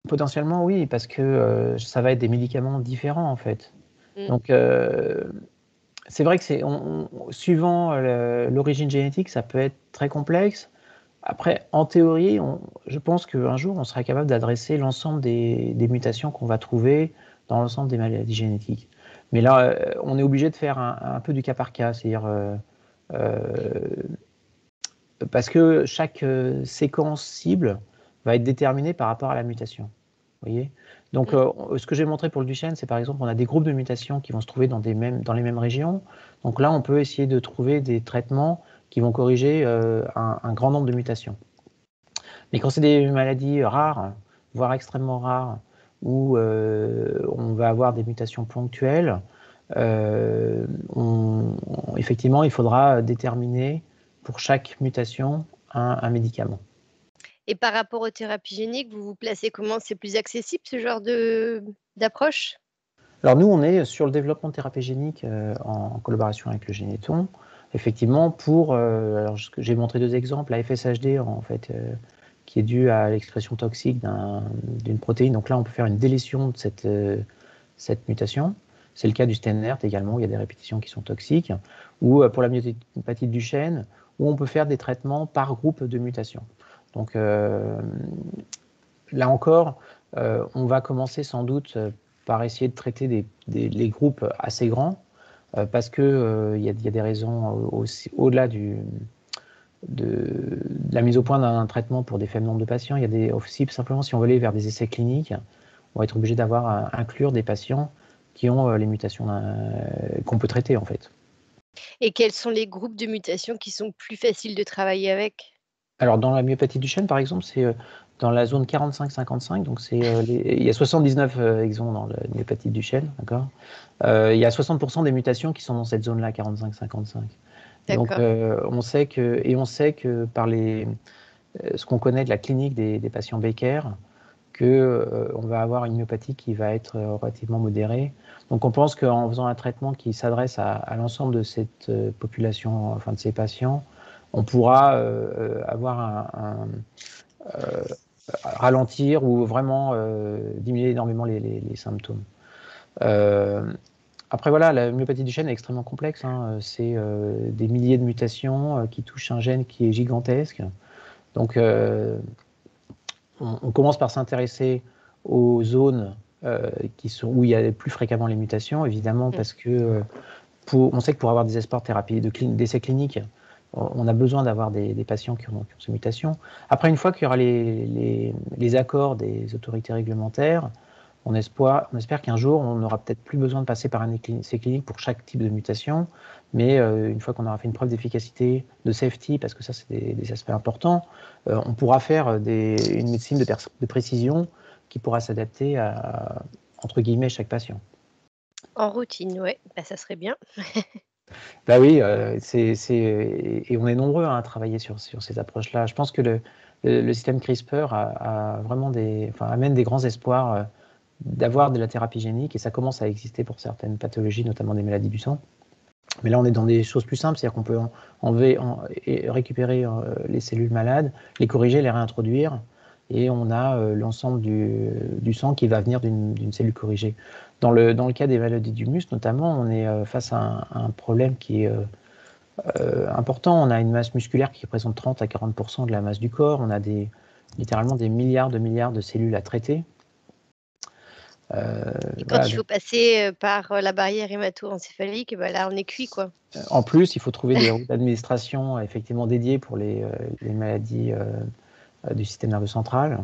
S2: Potentiellement, oui, parce que ça va être des médicaments différents, en fait. Donc, c'est vrai que suivant l'origine génétique, ça peut être très complexe. Après, en théorie, je pense qu'un jour, on sera capable d'adresser l'ensemble des mutations qu'on va trouver dans l'ensemble des maladies génétiques. Mais là, on est obligé de faire un peu du cas par cas, c'est-à-dire parce que chaque séquence cible va être déterminée par rapport à la mutation. Vous voyez ? Donc, ce que j'ai montré pour le Duchenne, c'est par exemple, on a des groupes de mutations qui vont se trouver dans les mêmes régions. Donc là, on peut essayer de trouver des traitements qui vont corriger un grand nombre de mutations. Mais quand c'est des maladies rares, voire extrêmement rares, où on va avoir des mutations ponctuelles, effectivement, il faudra déterminer pour chaque mutation un médicament.
S6: Et par rapport aux thérapies géniques, vous vous placez comment? C'est plus accessible ce genre d'approche?
S2: Alors nous, on est sur le développement de thérapie génique en collaboration avec le Généton. Effectivement, alors, j'ai montré 2 exemples, la FSHD en fait, qui est due à l'expression toxique d'une protéine. Donc là, on peut faire une délétion de cette mutation. C'est le cas du Stennert également, où il y a des répétitions qui sont toxiques. Ou pour la myopathe du chêne, où on peut faire des traitements par groupe de mutations. Donc là encore, on va commencer sans doute par essayer de traiter les groupes assez grands, parce qu'il y a des raisons au-delà de la mise au point d'un traitement pour des faibles nombres de patients. Il y a aussi, simplement, si on veut aller vers des essais cliniques, on va être obligé inclure des patients qui ont les mutations qu'on peut traiter, en fait.
S6: Et quels sont les groupes de mutations qui sont plus faciles de travailler avec?
S2: Alors, dans la myopathie du chêne, par exemple, c'est dans la zone 45-55, donc il y a 79 exons dans la myopathie du chêne, d'accord. Il y a 60% des mutations qui sont dans cette zone-là, 45-55. Donc, on sait que par ce qu'on connaît de la clinique des patients Becker, qu'on va avoir une myopathie qui va être relativement modérée. Donc, on pense qu'en faisant un traitement qui s'adresse à l'ensemble de cette population, enfin de ces patients, on pourra avoir ralentir ou vraiment diminuer énormément les symptômes. Après, voilà, la myopathie du chêne est extrêmement complexe. Hein. C'est des milliers de mutations qui touchent un gène qui est gigantesque. Donc, on commence par s'intéresser aux zones où il y a plus fréquemment les mutations, évidemment, parce que on sait que pour avoir des espoirs de thérapie, d'essais cliniques, on a besoin d'avoir des patients qui ont ces mutations. Après, une fois qu'il y aura les accords des autorités réglementaires, on espère qu'un jour, on n'aura peut-être plus besoin de passer par un essai clinique pour chaque type de mutation, mais une fois qu'on aura fait une preuve d'efficacité, de safety, parce que ça, c'est des aspects importants, on pourra faire une médecine de précision qui pourra s'adapter à, entre guillemets, chaque patient.
S6: En routine, ouais, bah, ça serait bien.
S2: Bah oui, et on est nombreux à travailler sur ces approches-là. Je pense que le système CRISPR a vraiment amène des grands espoirs d'avoir de la thérapie génique, et ça commence à exister pour certaines pathologies, notamment des maladies du sang. Mais là, on est dans des choses plus simples, c'est-à-dire qu'on peut récupérer les cellules malades, les corriger, les réintroduire, et on a l'ensemble du sang qui va venir d'une cellule corrigée. Dans le cas des maladies du muscle, notamment, on est face à un problème qui est important. On a une masse musculaire qui représente 30 à 40% de la masse du corps. On a littéralement des milliards de cellules à traiter.
S6: Quand il faut passer par la barrière hémato-encéphalique, bah là, on est cuit, quoi.
S2: En plus, il faut trouver des routes d'administration effectivement dédiées pour les maladies du système nerveux central.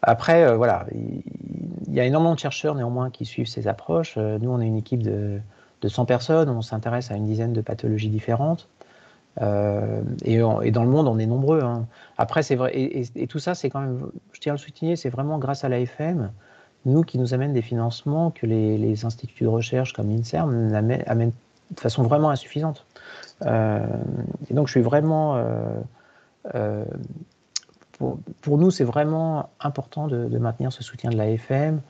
S2: Après, voilà, il y a énormément de chercheurs néanmoins qui suivent ces approches. Nous, on est une équipe de 100 personnes, on s'intéresse à une dizaine de pathologies différentes. Et dans le monde, on est nombreux. Hein. Après, c'est vrai, et tout ça, c'est quand même, je tiens à le souligner, c'est vraiment grâce à l'AFM, nous, qui nous amène des financements que les instituts de recherche comme l'INSERM amènent de façon vraiment insuffisante. Et donc, je suis vraiment... pour nous, c'est vraiment important de maintenir ce soutien de l'AFM,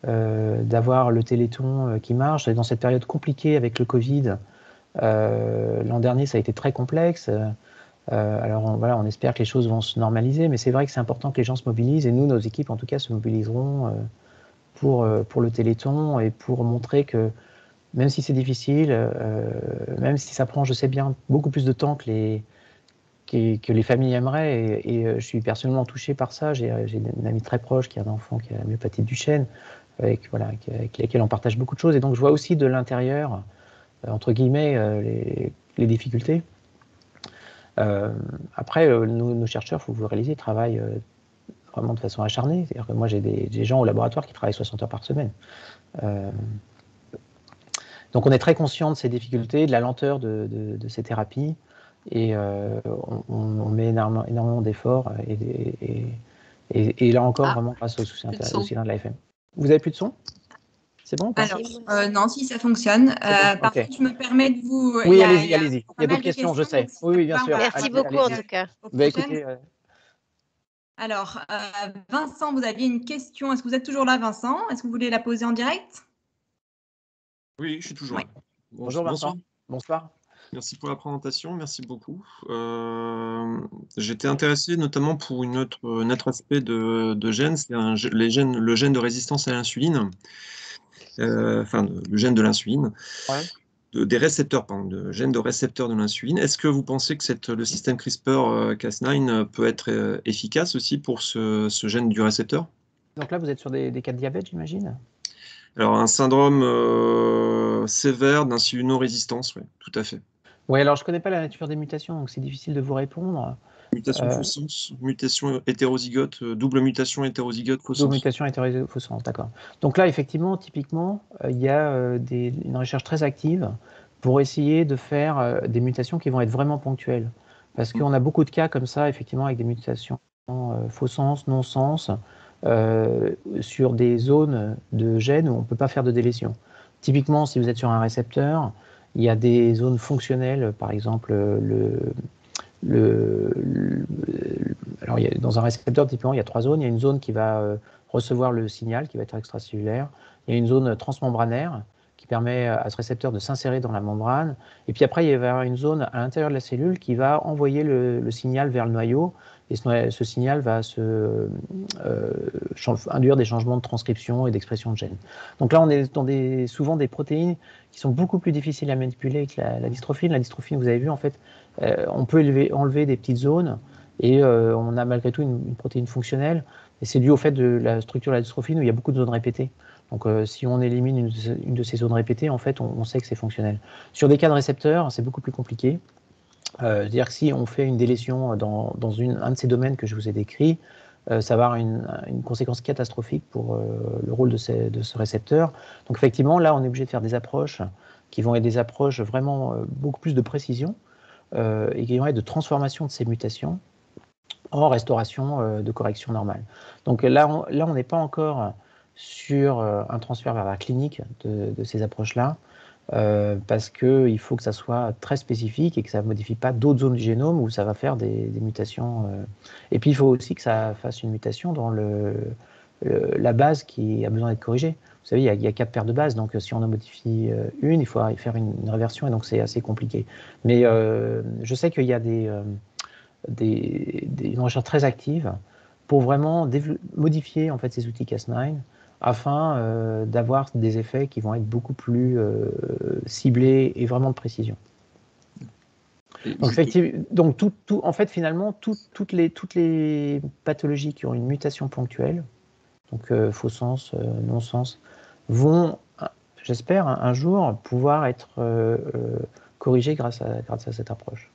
S2: d'avoir le Téléthon qui marche. Dans cette période compliquée avec le Covid, l'an dernier, ça a été très complexe. Alors, on espère que les choses vont se normaliser, mais c'est vrai que c'est important que les gens se mobilisent, et nous, nos équipes, en tout cas, se mobiliseront pour le Téléthon, et pour montrer que même si c'est difficile, même si ça prend, je sais bien, beaucoup plus de temps que les familles aimeraient, et je suis personnellement touché par ça. J'ai une amie très proche qui a un enfant qui a la myopathie du chêne, avec laquelle on partage beaucoup de choses, et donc je vois aussi de l'intérieur, entre guillemets, les difficultés. Après, nos chercheurs, il faut vous réaliser, travaillent vraiment de façon acharnée. C'est-à-dire que moi, j'ai des gens au laboratoire qui travaillent 60 heures par semaine. Donc, on est très conscient de ces difficultés, de la lenteur de ces thérapies, et on met énormément d'efforts, et là encore, vraiment grâce au soutien de l'AFM. Vous avez plus de son? C'est bon?
S1: Alors, non, si ça fonctionne. Par contre, je me permets de vous...
S2: Oui, allez-y. Il y a d'autres questions, je sais. Oui, bien sûr.
S6: Merci beaucoup, en tout cas.
S2: Bah, écoutez,
S1: Alors, Vincent, vous aviez une question. Est-ce que vous êtes toujours là, Vincent? Est-ce que vous voulez la poser en direct?
S7: Oui, je suis toujours
S1: Oui.
S7: là.
S2: Bonjour Vincent. Bonsoir.
S7: Merci pour la présentation, merci beaucoup. J'étais intéressé notamment pour un autre aspect de gènes, c'est le gène de résistance à l'insuline, enfin le gène de l'insuline,
S2: Ouais.
S7: des récepteurs, pardon, de gènes de récepteurs de l'insuline. Est-ce que vous pensez que le système CRISPR-Cas9 peut être efficace aussi pour ce gène du récepteur?
S2: Donc là, vous êtes sur des cas de diabète, j'imagine?
S7: Alors un syndrome sévère d'insulinorésistance, oui, tout à fait.
S2: Oui, alors je ne connais pas la nature des mutations, donc c'est difficile de vous répondre.
S7: Mutation faussance, mutation hétérozygote, double mutation hétérozygote
S2: Double
S7: faussance.
S2: mutation hétérozygote faussance, d'accord. Donc là, effectivement, typiquement, il y a une recherche très active pour essayer de faire des mutations qui vont être vraiment ponctuelles. Parce qu'on a beaucoup de cas comme ça, effectivement, avec des mutations faux sens, non sens, sur des zones de gènes où on ne peut pas faire de délétion. Typiquement, si vous êtes sur un récepteur, il y a des zones fonctionnelles, par exemple alors dans un récepteur, typiquement, il y a 3 zones. Il y a une zone qui va recevoir le signal, qui va être extracellulaire. Il y a une zone transmembranaire qui permet à ce récepteur de s'insérer dans la membrane. Et puis après, il va y avoir une zone à l'intérieur de la cellule qui va envoyer le signal vers le noyau. Et ce signal va induire des changements de transcription et d'expression de gènes. Donc là, on est dans souvent des protéines qui sont beaucoup plus difficiles à manipuler que la dystrophine. La dystrophine, vous avez vu, en fait, on peut enlever des petites zones et on a malgré tout une protéine fonctionnelle. Et c'est dû au fait de la structure de la dystrophine où il y a beaucoup de zones répétées. Donc si on élimine une de ces zones répétées, en fait, on sait que c'est fonctionnel. Sur des cas de récepteurs, c'est beaucoup plus compliqué. C'est-à-dire que si on fait une délétion dans un de ces domaines que je vous ai décrits, ça va avoir une conséquence catastrophique pour le rôle de ce récepteur. Donc effectivement, là, on est obligé de faire des approches qui vont être des approches vraiment beaucoup plus de précision et qui vont être de transformation de ces mutations en restauration de correction normale. Donc là, on n'est pas encore sur un transfert vers la clinique de ces approches-là, parce qu'il faut que ça soit très spécifique et que ça ne modifie pas d'autres zones du génome où ça va faire des mutations. Et puis, il faut aussi que ça fasse une mutation dans la base qui a besoin d'être corrigée. Vous savez, il y a 4 paires de bases, donc si on en modifie une, il faut faire une réversion, et donc c'est assez compliqué. Mais je sais qu'il y a une recherche très active pour vraiment modifier en fait, ces outils Cas9 afin d'avoir des effets qui vont être beaucoup plus ciblés et vraiment de précision. Donc, en fait, finalement, toutes les pathologies qui ont une mutation ponctuelle, donc faux sens, non sens, vont, j'espère, un jour pouvoir être corrigées grâce à cette approche.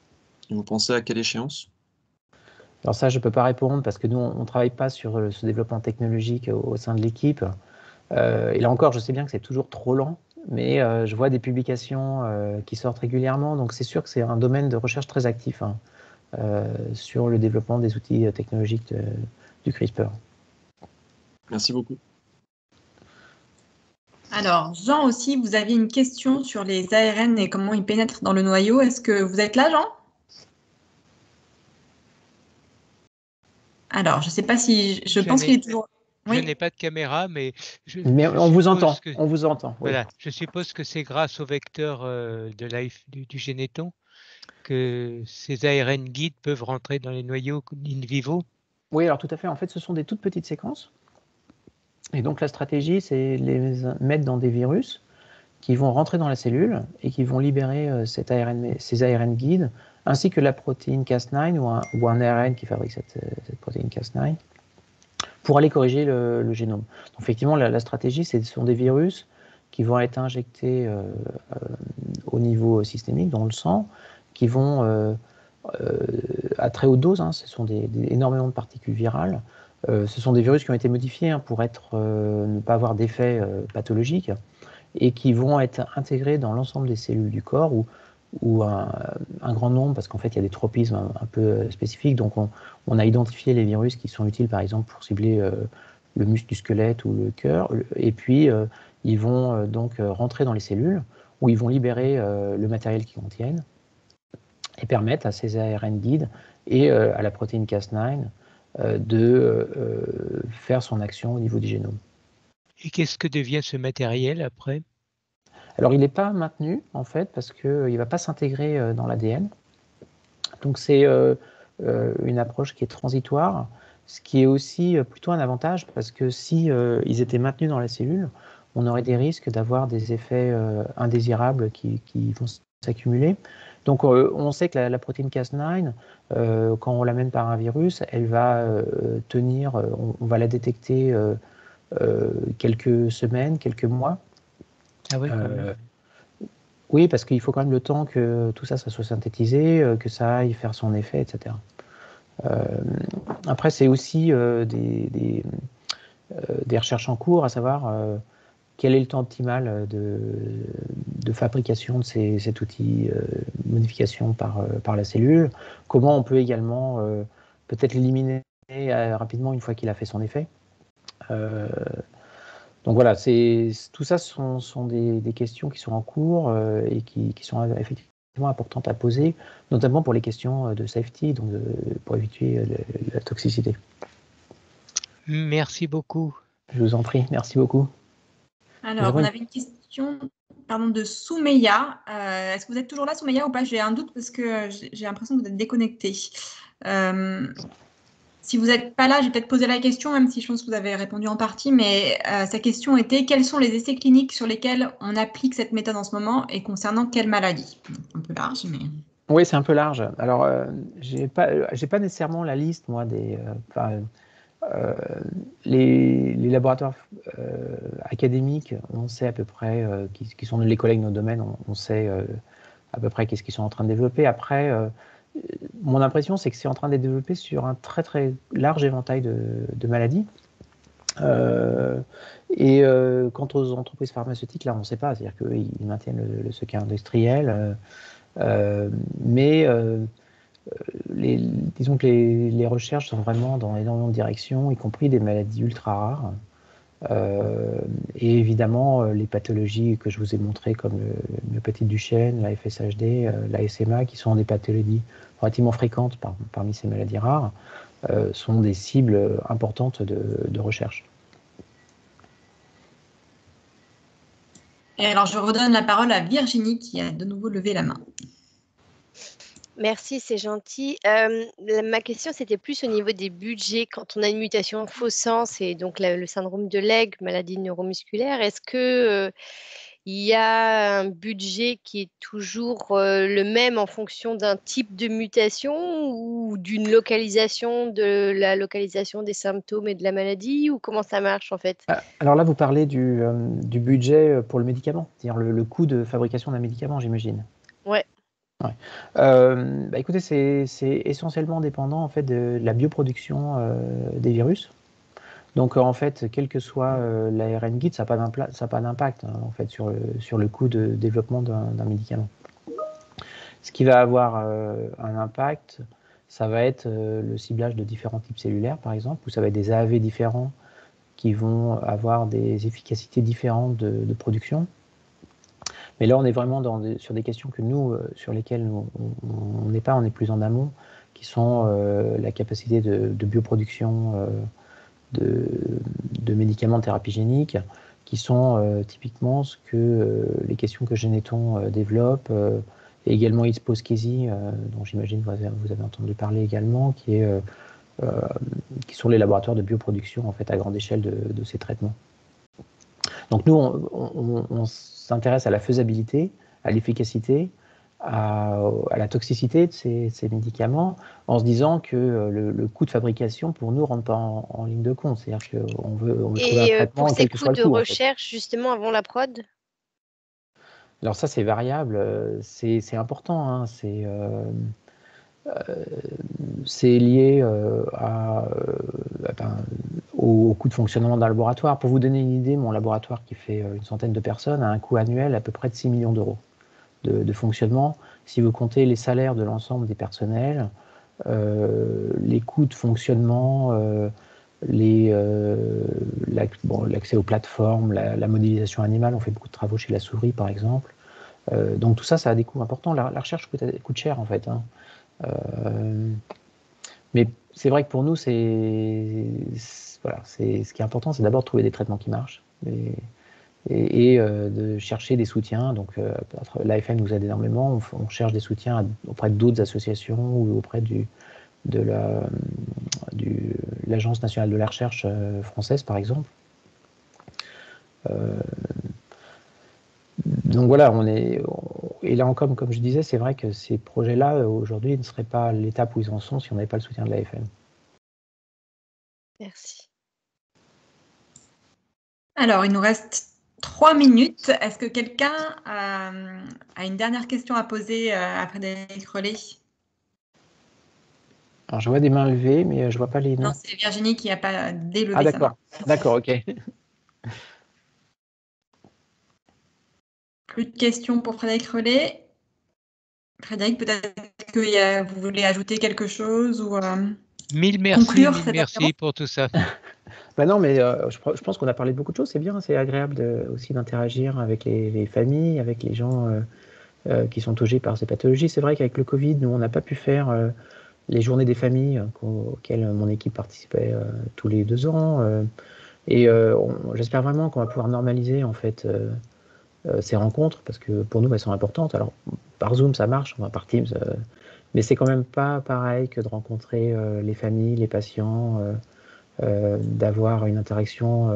S7: Et vous pensez à quelle échéance?
S2: Alors ça, je ne peux pas répondre parce que nous, on ne travaille pas sur ce développement technologique au sein de l'équipe. Et là encore, je sais bien que c'est toujours trop lent, mais je vois des publications qui sortent régulièrement, donc c'est sûr que c'est un domaine de recherche très actif sur le développement des outils technologiques du CRISPR.
S7: Merci beaucoup.
S1: Alors, Jean aussi, vous aviez une question sur les ARN et comment ils pénètrent dans le noyau. Est-ce que vous êtes là, Jean? Alors, je ne sais pas si... Je pense qu'il est toujours...
S8: Je n'ai pas de caméra, mais
S2: on vous entend. On vous entend.
S8: Voilà, oui. Je suppose que c'est grâce au vecteur du généton que ces ARN guides peuvent rentrer dans les noyaux in vivo.
S2: Oui, alors tout à fait. En fait, ce sont des toutes petites séquences. Et donc la stratégie, c'est les mettre dans des virus qui vont rentrer dans la cellule et qui vont libérer ces ARN guides, ainsi que la protéine Cas9 ou un ARN qui fabrique cette protéine Cas9, pour aller corriger le génome. Donc, effectivement, la stratégie, ce sont des virus qui vont être injectés au niveau systémique, dans le sang, qui vont à très haute dose, ce sont énormément de particules virales. Ce sont des virus qui ont été modifiés pour ne pas avoir d'effet pathologique et qui vont être intégrés dans l'ensemble des cellules du corps ou un grand nombre, parce qu'en fait, il y a des tropismes un peu spécifiques. Donc, on a identifié les virus qui sont utiles, par exemple, pour cibler le muscle du squelette ou le cœur. Et puis, ils vont donc rentrer dans les cellules où ils vont libérer le matériel qu'ils contiennent et permettre à ces ARN guides et à la protéine Cas9 de faire son action au niveau du génome.
S8: Et qu'est-ce que devient ce matériel après?
S2: Alors, il n'est pas maintenu, en fait, parce qu'il ne va pas s'intégrer dans l'ADN. Donc, c'est une approche qui est transitoire, ce qui est aussi plutôt un avantage, parce que si ils étaient maintenus dans la cellule, on aurait des risques d'avoir des effets indésirables qui vont s'accumuler. Donc, on sait que la protéine Cas9, quand on l'amène par un virus, elle va tenir, on va la détecter quelques semaines, quelques mois.
S8: Ah oui, quand même.
S2: Oui, parce qu'il faut quand même le temps que tout ça soit synthétisé, que ça aille faire son effet, etc. Après, c'est aussi des recherches en cours, à savoir quel est le temps optimal de fabrication de cet outil modification par la cellule, comment on peut également peut-être l'éliminer rapidement une fois qu'il a fait son effet. Donc voilà, tout ça sont des questions qui sont en cours et qui sont effectivement importantes à poser, notamment pour les questions de safety, donc pour éviter la toxicité.
S8: Merci beaucoup.
S2: Je vous en prie, merci beaucoup.
S1: Alors, on avait une question de Soumeya. Est-ce que vous êtes toujours là, Soumeya, ou pas? J'ai un doute parce que j'ai l'impression que vous êtes déconnecté. Si vous n'êtes pas là, je vais peut-être poser la question, même si je pense que vous avez répondu en partie, mais sa question était: quels sont les essais cliniques sur lesquels on applique cette méthode en ce moment et concernant quelle maladie? Un peu large, mais...
S2: Oui, c'est un peu large. Alors, j'ai pas nécessairement la liste, moi, les laboratoires académiques, on sait à peu près, qui sont les collègues de notre domaine, on sait à peu près qu'est-ce qu'ils sont en train de développer. Après, mon impression, c'est que c'est en train d'être développé sur un très très large éventail de maladies. Quant aux entreprises pharmaceutiques, là, on ne sait pas. C'est-à-dire qu'ils maintiennent le secret industriel, disons que les recherches sont vraiment dans énormément de directions, y compris des maladies ultra rares. Et évidemment, les pathologies que je vous ai montrées, comme le myopathie de Duchenne, la FSHD, la SMA, qui sont des pathologies relativement fréquentes parmi ces maladies rares, sont des cibles importantes de recherche.
S1: Et alors, je redonne la parole à Virginie, qui a de nouveau levé la main.
S6: Merci, c'est gentil. Ma question, c'était plus au niveau des budgets. Quand on a une mutation en faux sens et donc le syndrome de Legg, maladie neuromusculaire, est-ce que il y a un budget qui est toujours le même en fonction d'un type de mutation ou d'une localisation, de la localisation des symptômes et de la maladie, ou comment ça marche en fait?
S2: Alors là, vous parlez du budget pour le médicament, c'est-à-dire le coût de fabrication d'un médicament, j'imagine.
S6: Ouais.
S2: Ouais. Écoutez, c'est essentiellement dépendant en fait de la bioproduction des virus. Donc en fait, quel que soit l'ARN guide, ça n'a pas d'impact en fait sur le coût de développement d'un médicament. Ce qui va avoir un impact, ça va être le ciblage de différents types cellulaires, par exemple, ou ça va être des AAV différents qui vont avoir des efficacités différentes de production. Mais là, on est vraiment sur des questions que sur lesquelles on n'est pas, on est plus en amont, qui sont la capacité de bioproduction de médicaments de thérapie génique, qui sont typiquement ce que les questions que Généton développe, et également Itzpos Kesi, dont j'imagine vous avez entendu parler également, qui sont les laboratoires de bioproduction en fait, à grande échelle de ces traitements. Donc nous, on s'intéresse à la faisabilité, à l'efficacité, à la toxicité de ces médicaments, en se disant que le coût de fabrication, pour nous, ne rentre pas en ligne de compte. C'est-à-dire qu'on veut trouver un traitement, quel que soit le coût.
S6: Et pour ces coûts de recherche, justement, avant la prod?
S2: Alors ça, c'est variable. C'est important. Hein, c'est lié au coût de fonctionnement d'un laboratoire. Pour vous donner une idée, mon laboratoire qui fait une centaine de personnes a un coût annuel à peu près de 6 millions d'euros de fonctionnement. Si vous comptez les salaires de l'ensemble des personnels, les coûts de fonctionnement, l'accès aux plateformes, la modélisation animale, on fait beaucoup de travaux chez la souris par exemple. Donc tout ça, ça a des coûts importants. La recherche coûte cher en fait. Hein. Mais c'est vrai que pour nous, voilà, ce qui est important, c'est d'abord de trouver des traitements qui marchent et de chercher des soutiens. Donc, l'AFM nous aide énormément. On cherche des soutiens auprès d'autres associations ou auprès de l'Agence nationale de la recherche française, par exemple. Donc voilà, et là encore, comme je disais, c'est vrai que ces projets-là, aujourd'hui, ne seraient pas à l'étape où ils en sont si on n'avait pas le soutien de l'AFM.
S6: Merci.
S1: Alors, il nous reste 3 minutes. Est-ce que quelqu'un a une dernière question à poser à Frédéric Rollet?
S2: Alors, je vois des mains levées, mais je ne vois pas les noms.
S1: Non, c'est Virginie qui n'a pas délevé
S2: sa main.
S1: D'accord,
S2: d'accord, ok.
S1: Plus de questions pour Frédéric Rollet. Frédéric, peut-être que vous voulez ajouter quelque chose ou
S8: Mille merci,
S1: conclure
S8: mille
S1: cette
S8: merci pour tout ça.
S2: Bah non, mais je pense qu'on a parlé de beaucoup de choses. C'est bien, c'est agréable aussi d'interagir avec les familles, avec les gens qui sont touchés par ces pathologies. C'est vrai qu'avec le Covid, nous, on n'a pas pu faire les journées des familles auxquelles mon équipe participait tous les 2 ans. J'espère vraiment qu'on va pouvoir normaliser en fait ces rencontres parce que pour nous, elles sont importantes. Alors, par Zoom, ça marche, par Teams, mais c'est quand même pas pareil que de rencontrer les familles, les patients. D'avoir une interaction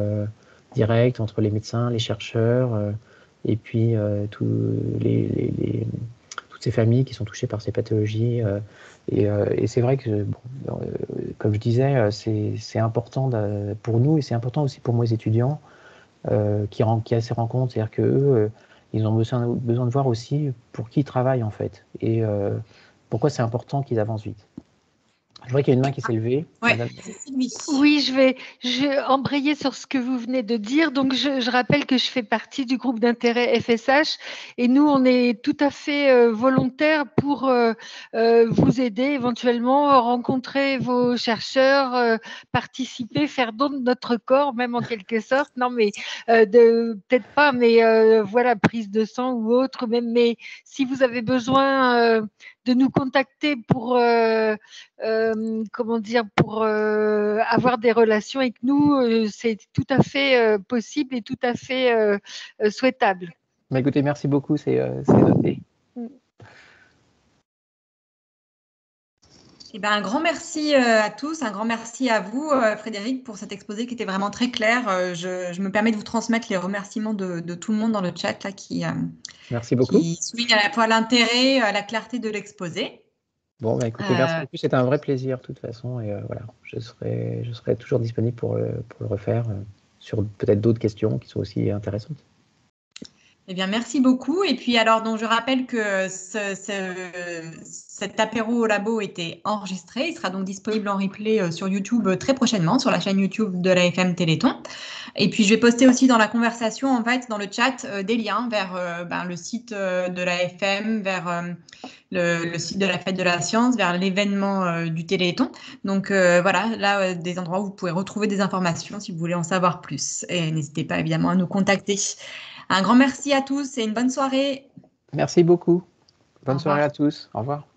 S2: directe entre les médecins, les chercheurs, et puis toutes ces familles qui sont touchées par ces pathologies. Et c'est vrai que, comme je disais, c'est important pour nous et c'est important aussi pour moi, les étudiants qui a ces rencontres. C'est-à-dire qu'eux, ils ont besoin de voir aussi pour qui ils travaillent en fait et pourquoi c'est important qu'ils avancent vite. Je vois qu'il y a une main qui s'est levée.
S1: Oui,
S4: c'est Sylvie. Oui, je vais embrayer sur ce que vous venez de dire. Donc, je rappelle que je fais partie du groupe d'intérêt FSH et nous, on est tout à fait volontaires pour vous aider éventuellement, rencontrer vos chercheurs, participer, faire don de notre corps, même en quelque sorte. Non, mais peut-être pas, mais voilà, prise de sang ou autre. Mais si vous avez besoin de nous contacter pour pour avoir des relations avec nous, c'est tout à fait possible et tout à fait souhaitable.
S2: Bah, écoutez, merci beaucoup, c'est noté.
S1: Eh ben, un grand merci à tous, un grand merci à vous, Frédéric, pour cet exposé qui était vraiment très clair. Je me permets de vous transmettre les remerciements de tout le monde dans le chat là,
S2: merci beaucoup.
S1: Qui souligne à la fois l'intérêt, la clarté de l'exposé.
S2: Bon, bah, écoutez, merci beaucoup. C'était un vrai plaisir, de toute façon. Et voilà, je serai toujours disponible pour le refaire sur peut-être d'autres questions qui sont aussi intéressantes.
S1: Eh bien, merci beaucoup. Et puis, alors, donc, je rappelle que cet apéro au labo était enregistré. Il sera donc disponible en replay sur YouTube très prochainement, sur la chaîne YouTube de l'AFM Téléthon. Et puis, je vais poster aussi dans la conversation, en fait, dans le chat, des liens vers le site de l'AFM, vers le site de la Fête de la Science, vers l'événement du Téléthon. Donc, voilà, là, des endroits où vous pouvez retrouver des informations si vous voulez en savoir plus. Et n'hésitez pas, évidemment, à nous contacter. Un grand merci à tous et une bonne soirée.
S2: Merci beaucoup. Bonne soirée à tous. Au revoir.